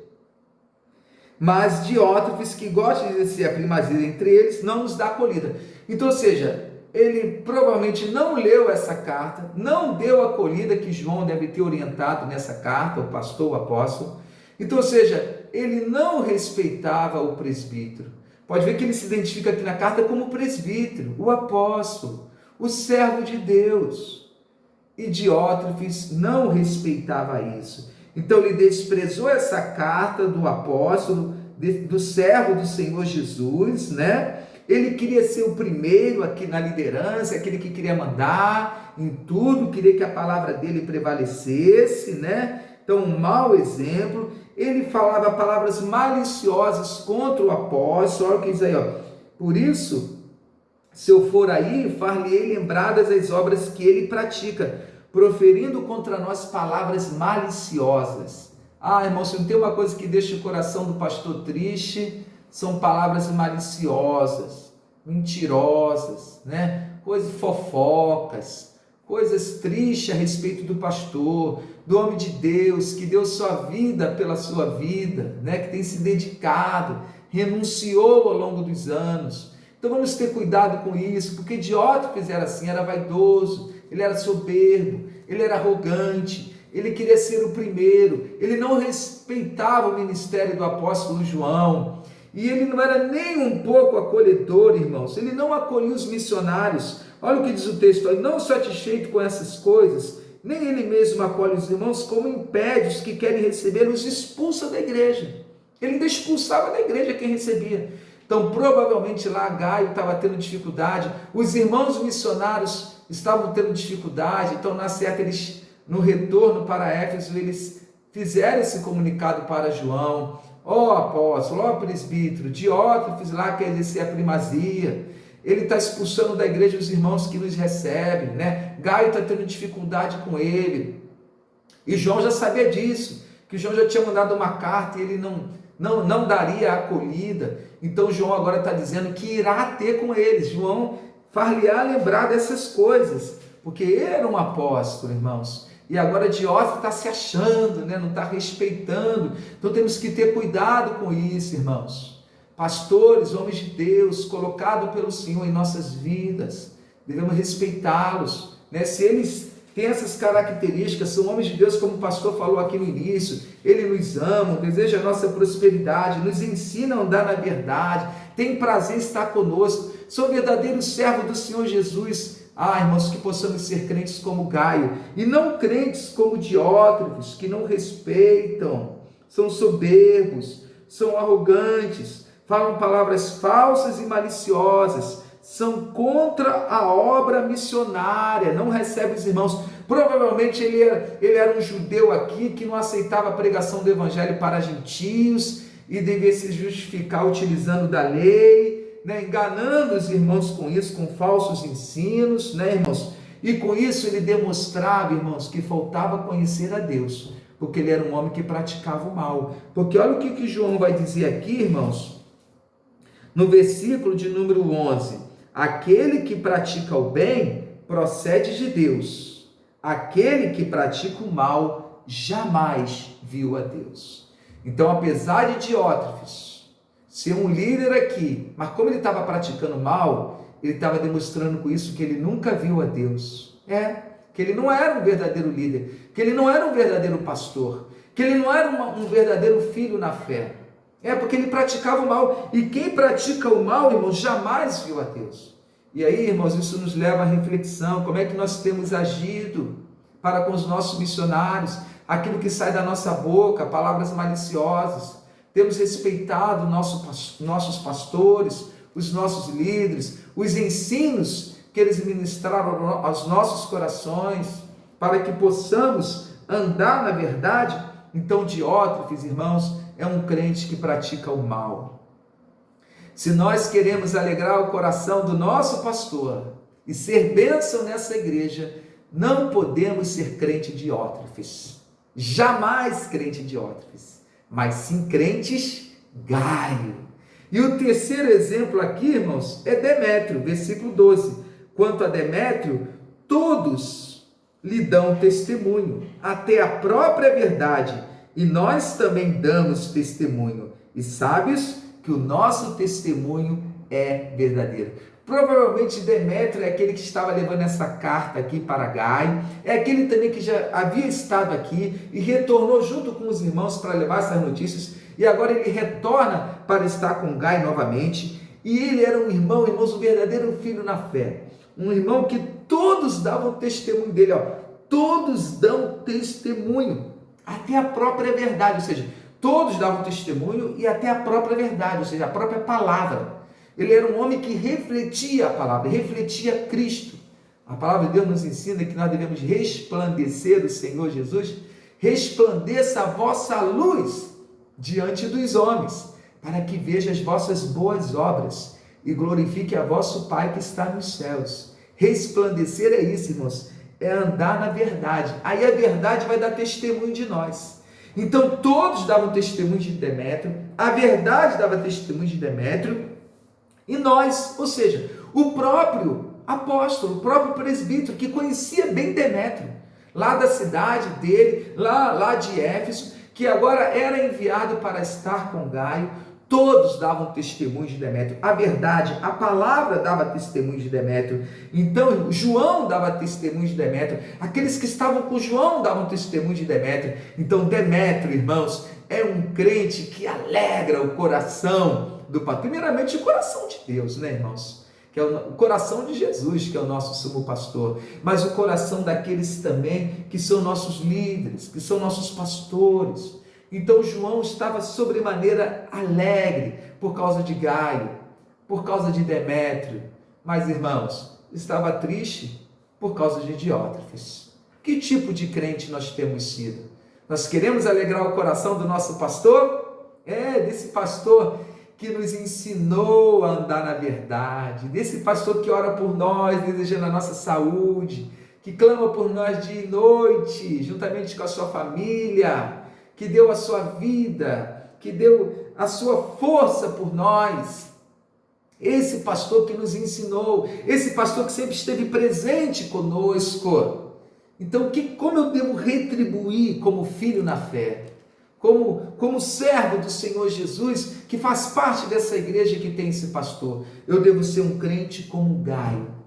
mas Diótrefes, que gosta de exercer a primazia entre eles, não nos dá acolhida. Então, ou seja, ele provavelmente não leu essa carta, não deu a acolhida que João deve ter orientado nessa carta, o pastor, o apóstolo. Então, ou seja, ele não respeitava o presbítero. Pode ver que ele se identifica aqui na carta como presbítero, o apóstolo, o servo de Deus. E Diótrefes não respeitava isso. Então ele desprezou essa carta do apóstolo, do servo do Senhor Jesus, né? Ele queria ser o primeiro aqui na liderança, aquele que queria mandar em tudo, queria que a palavra dele prevalecesse, né? Então, um mau exemplo. Ele falava palavras maliciosas contra o apóstolo. Olha o que diz aí, ó. Por isso, se eu for aí, far-lhe-ei lembradas as obras que ele pratica, proferindo contra nós palavras maliciosas. Irmão, se não tem uma coisa que deixa o coração do pastor triste, são palavras maliciosas, mentirosas, né? Coisas fofocas, coisas tristes a respeito do pastor, do homem de Deus, que deu sua vida pela sua vida, né? Que tem se dedicado, renunciou ao longo dos anos. Então vamos ter cuidado com isso, porque Diótrefes era assim, era vaidoso, ele era soberbo, ele era arrogante, ele queria ser o primeiro, ele não respeitava o ministério do apóstolo João, e ele não era nem um pouco acolhedor, irmãos, ele não acolhia os missionários. Olha o que diz o texto, não satisfeito com essas coisas, nem ele mesmo acolhe os irmãos, como impede os que querem receber, os expulsa da igreja. Ele ainda expulsava da igreja quem recebia. Então, provavelmente lá Gaio estava tendo dificuldade, os irmãos missionários estavam tendo dificuldade, então na certa eles, no retorno para Éfeso, eles fizeram esse comunicado para João, ó apóstolo, ó presbítero, Diótrefes lá quer exercer a primazia, ele está expulsando da igreja os irmãos que nos recebem, né? Gaio está tendo dificuldade com ele, e João já sabia disso, que João já tinha mandado uma carta e ele não daria a acolhida. Então João agora está dizendo que irá ter com eles. João far-lhe-á lembrar dessas coisas, porque ele era um apóstolo, irmãos, e agora Diótrefes está se achando, né? Não está respeitando. Então temos que ter cuidado com isso, irmãos. Pastores, homens de Deus, colocados pelo Senhor em nossas vidas, devemos respeitá-los, né? Se eles têm essas características, são homens de Deus, como o pastor falou aqui no início, ele nos ama, deseja a nossa prosperidade, nos ensina a andar na verdade, tem prazer em estar conosco, são verdadeiros servos do Senhor Jesus. Irmãos, que possamos ser crentes como Gaio, e não crentes como Diótrefes, que não respeitam, são soberbos, são arrogantes, falam palavras falsas e maliciosas, são contra a obra missionária, não recebe os irmãos. Provavelmente ele era um judeu aqui que não aceitava a pregação do evangelho para gentios e devia se justificar utilizando da lei, né, enganando os irmãos com isso, com falsos ensinos, né, irmãos? E com isso ele demonstrava, irmãos, que faltava conhecer a Deus, porque ele era um homem que praticava o mal. Porque olha o que João vai dizer aqui, irmãos, no versículo de número 11: aquele que pratica o bem procede de Deus, aquele que pratica o mal jamais viu a Deus. Então, apesar de Diótrefes ser um líder aqui, mas como ele estava praticando mal, ele estava demonstrando com isso que ele nunca viu a Deus. Que ele não era um verdadeiro líder, que ele não era um verdadeiro pastor, que ele não era um verdadeiro filho na fé. Porque ele praticava o mal, e quem pratica o mal, irmãos, jamais viu a Deus. E aí, irmãos, isso nos leva à reflexão, como é que nós temos agido para com os nossos missionários, aquilo que sai da nossa boca, palavras maliciosas. Temos respeitado nossos pastores, os nossos líderes, os ensinos que eles ministraram aos nossos corações, para que possamos andar na verdade. Então, Diótrefes, irmãos, é um crente que pratica o mal. Se nós queremos alegrar o coração do nosso pastor e ser bênção nessa igreja, não podemos ser crente Diótrefes, jamais crente Diótrefes, mas sim crentes Gaio. E o terceiro exemplo aqui, irmãos, é Demétrio, versículo 12. Quanto a Demétrio, todos lhe dão testemunho, até a própria verdade, e nós também damos testemunho, e sabes que o nosso testemunho é verdadeiro. Provavelmente Demétrio é aquele que estava levando essa carta aqui para Gaio, é aquele também que já havia estado aqui e retornou junto com os irmãos para levar essas notícias, e agora ele retorna para estar com Gaio novamente, e ele era um irmão, irmãos, um verdadeiro filho na fé, um irmão que todos davam testemunho dele, todos dão testemunho, até a própria verdade, ou seja, todos davam testemunho e até a própria verdade, ou seja, a própria palavra. Ele era um homem que refletia a palavra, refletia Cristo. A palavra de Deus nos ensina que nós devemos resplandecer o Senhor Jesus. Resplandeça a vossa luz diante dos homens, para que veja as vossas boas obras e glorifique a vosso Pai que está nos céus. Resplandecer é isso, irmãos, é andar na verdade. Aí a verdade vai dar testemunho de nós. Então todos davam testemunho de Demétrio, a verdade dava testemunho de Demétrio, e nós, ou seja, o próprio apóstolo, o próprio presbítero, que conhecia bem Demétrio, lá da cidade dele, lá de Éfeso, que agora era enviado para estar com Gaio. Todos davam testemunho de Demétrio. A verdade, a palavra dava testemunho de Demétrio. Então, João dava testemunho de Demétrio. Aqueles que estavam com João davam testemunho de Demétrio. Então, Demétrio, irmãos, é um crente que alegra o coração do Pai. Primeiramente, o coração de Deus, né, irmãos? Que é o coração de Jesus, que é o nosso sumo pastor. Mas o coração daqueles também que são nossos líderes, que são nossos pastores. Então João estava sobremaneira alegre por causa de Gaio, por causa de Demétrio, mas, irmãos, estava triste por causa de Diótrefes. Que tipo de crente nós temos sido? Nós queremos alegrar o coração do nosso pastor? Desse pastor que nos ensinou a andar na verdade, desse pastor que ora por nós, desejando a nossa saúde, que clama por nós dia e noite, juntamente com a sua família, que deu a sua vida, que deu a sua força por nós. Esse pastor que nos ensinou, esse pastor que sempre esteve presente conosco. Então, como eu devo retribuir como filho na fé? Como servo do Senhor Jesus, que faz parte dessa igreja que tem esse pastor? Eu devo ser um crente como Gaio.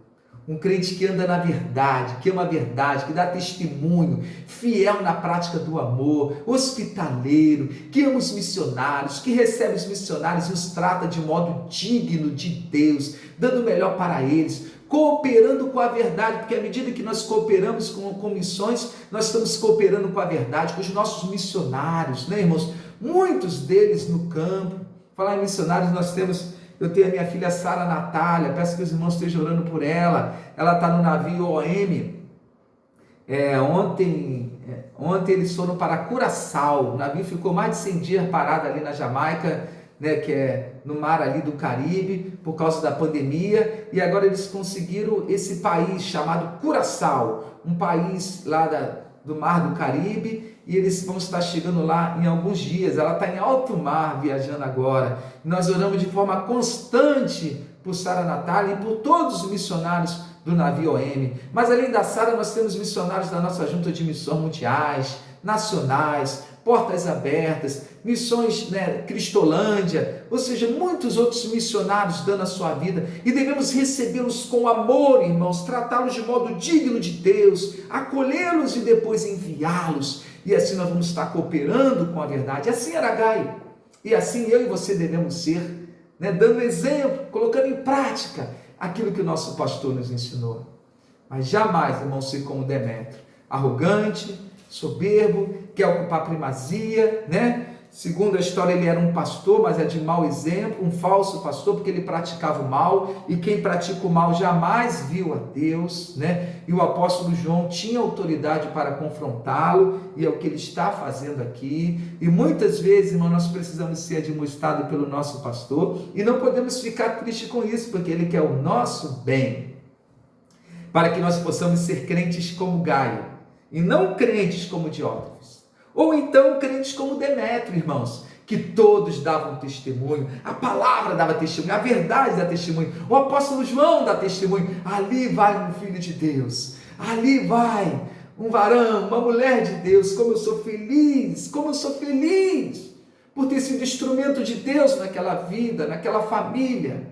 Um crente que anda na verdade, que ama a verdade, que dá testemunho, fiel na prática do amor, hospitaleiro, que ama os missionários, que recebe os missionários e os trata de modo digno de Deus, dando o melhor para eles, cooperando com a verdade, porque à medida que nós cooperamos com missões, nós estamos cooperando com a verdade, com os nossos missionários, né, irmãos? Muitos deles no campo. Falar em missionários, eu tenho a minha filha Sara Natália, peço que os irmãos estejam orando por ela. Ela está no navio OM. Ontem eles foram para Curaçao. O navio ficou mais de 100 dias parado ali na Jamaica, né, que é no mar ali do Caribe, por causa da pandemia. E agora eles conseguiram esse país chamado Curaçao, um país lá do mar do Caribe. E eles vão estar chegando lá em alguns dias. Ela está em alto mar viajando agora. Nós oramos de forma constante por Sara Natália e por todos os missionários do navio OM. Mas além da Sara, nós temos missionários da nossa junta de missões mundiais, nacionais, Portas Abertas, missões, Cristolândia, ou seja, muitos outros missionários dando a sua vida, e devemos recebê-los com amor, irmãos, tratá-los de modo digno de Deus, acolhê-los e depois enviá-los. E assim nós vamos estar cooperando com a verdade. Assim era Gaio. E assim eu e você devemos ser, dando exemplo, colocando em prática aquilo que o nosso pastor nos ensinou. Mas jamais, irmãos, ser como Demétrio, arrogante, soberbo, quer ocupar primazia, Segundo a história, ele era um pastor, mas é de mau exemplo, um falso pastor, porque ele praticava o mal, e quem pratica o mal jamais viu a Deus, E o apóstolo João tinha autoridade para confrontá-lo, e é o que ele está fazendo aqui. E muitas vezes, irmão, nós precisamos ser admoestados pelo nosso pastor, e não podemos ficar tristes com isso, porque ele quer o nosso bem, para que nós possamos ser crentes como Gaio, e não crentes como Diótrefes. Ou então crentes como Demétrio, irmãos, que todos davam testemunho, a palavra dava testemunho, a verdade dá testemunho, o apóstolo João dá testemunho. Ali vai um filho de Deus, ali vai um varão, uma mulher de Deus. Como eu sou feliz por ter sido instrumento de Deus naquela vida, naquela família.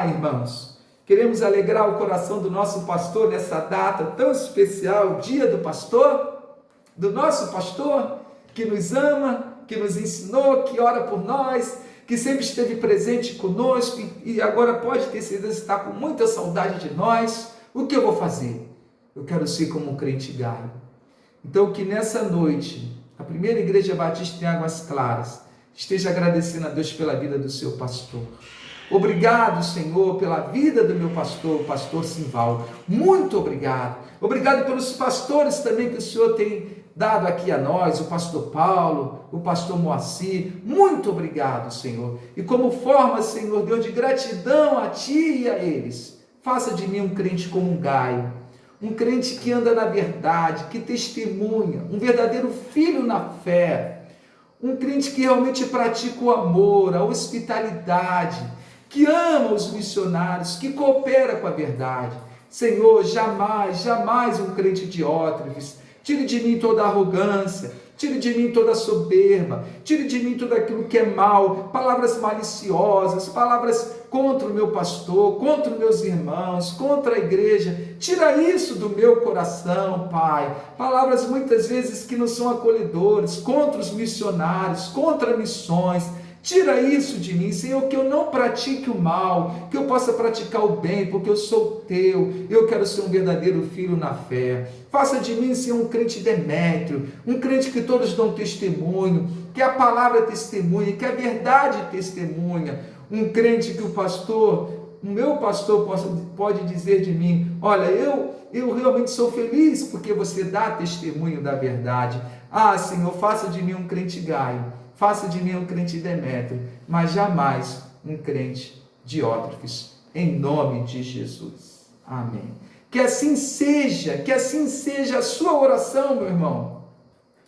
Irmãos, queremos alegrar o coração do nosso pastor nessa data tão especial, o dia do pastor, do nosso pastor, que nos ama, que nos ensinou, que ora por nós, que sempre esteve presente conosco e agora pode ter certeza estar com muita saudade de nós. O que eu vou fazer? Eu quero ser como um crente Gaio. Então, que nessa noite, a primeira igreja batista em Águas Claras esteja agradecendo a Deus pela vida do seu pastor. Obrigado, Senhor, pela vida do meu pastor, o pastor Simval. Muito obrigado. Obrigado pelos pastores também que o Senhor tem dado aqui a nós, o pastor Paulo, o pastor Moacir. Muito obrigado, Senhor. E como forma, Senhor Deus, de gratidão a Ti e a eles, faça de mim um crente como um Gaio, um crente que anda na verdade, que testemunha, um verdadeiro filho na fé, um crente que realmente pratica o amor, a hospitalidade, que ama os missionários, que coopera com a verdade, Senhor, jamais um crente diótrefes. Tire de mim toda arrogância, tire de mim toda soberba, tire de mim tudo aquilo que é mal, palavras maliciosas, palavras contra o meu pastor, contra os meus irmãos, contra a igreja. Tira isso do meu coração, Pai. Palavras muitas vezes que não são acolhedoras, contra os missionários, contra missões. Tira isso de mim, Senhor, que eu não pratique o mal, que eu possa praticar o bem, porque eu sou teu, eu quero ser um verdadeiro filho na fé. Faça de mim, Senhor, um crente Demétrio, um crente que todos dão testemunho, que a palavra testemunha, que a verdade testemunha, um crente que o meu pastor pode dizer de mim: olha, eu realmente sou feliz porque você dá testemunho da verdade. Ah, Senhor, faça de mim um crente Gaio, faça de mim um crente Demétrio, mas jamais um crente diótrefes, em nome de Jesus. Amém. Que assim seja a sua oração, meu irmão.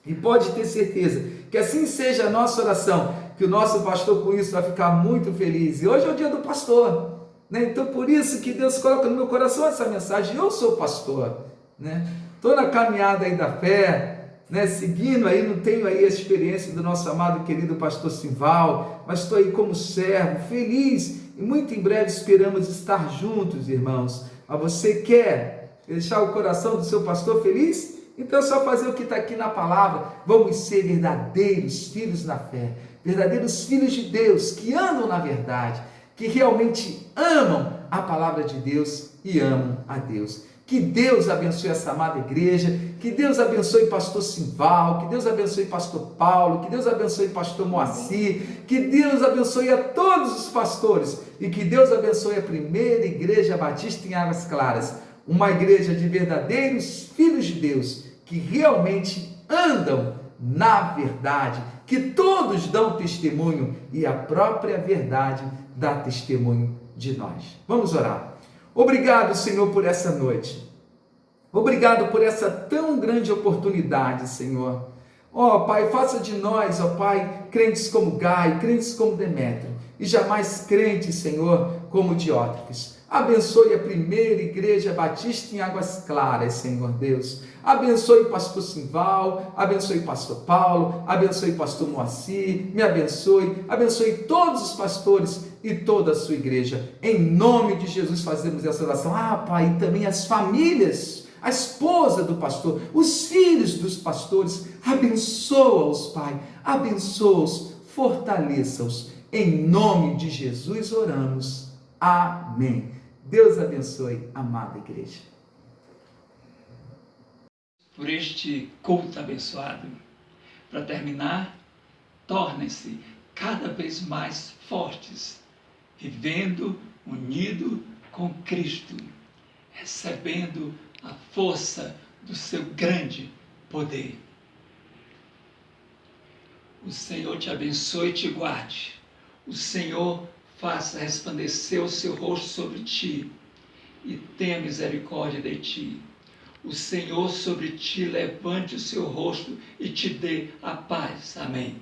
E pode ter certeza que assim seja a nossa oração, que o nosso pastor com isso vai ficar muito feliz. E hoje é o dia do pastor, né? Então por isso que Deus coloca no meu coração essa mensagem. Eu sou pastor, né? Estou na caminhada aí da fé, né? Seguindo aí, não tenho aí a experiência do nosso amado querido pastor Simval, mas estou aí como servo, feliz, e muito em breve esperamos estar juntos, irmãos. Mas você quer deixar o coração do seu pastor feliz? Então é só fazer o que está aqui na palavra. Vamos ser verdadeiros filhos na fé, verdadeiros filhos de Deus, que andam na verdade, que realmente amam a palavra de Deus e amam a Deus. Que Deus abençoe essa amada igreja, que Deus abençoe pastor Simval, que Deus abençoe pastor Paulo, que Deus abençoe pastor Moacir, que Deus abençoe a todos os pastores e que Deus abençoe a primeira igreja batista em Águas Claras, uma igreja de verdadeiros filhos de Deus, que realmente andam na verdade, que todos dão testemunho e a própria verdade dá testemunho de nós. Vamos orar. Obrigado, Senhor, por essa noite. Obrigado por essa tão grande oportunidade, Senhor. Ó Pai, faça de nós, ó Pai, crentes como Gaio, crentes como Demétrio, e jamais crentes, Senhor, como Diótrefes. Abençoe a primeira igreja batista em Águas Claras, Senhor Deus. Abençoe o pastor Simval, abençoe o pastor Paulo, abençoe o pastor Moacir, me abençoe todos os pastores e toda a sua igreja. Em nome de Jesus fazemos essa oração. Ah, Pai, e também as famílias, a esposa do pastor, os filhos dos pastores, abençoa-os, Pai, abençoa-os, fortaleça-os. Em nome de Jesus oramos. Amém. Deus abençoe, amada igreja. Por este culto abençoado. Para terminar, tornem-se cada vez mais fortes, vivendo unido com Cristo, recebendo a força do seu grande poder. O Senhor te abençoe e te guarde. O Senhor faça resplandecer o seu rosto sobre ti e tenha misericórdia de ti. O Senhor sobre ti levante o seu rosto e te dê a paz. Amém.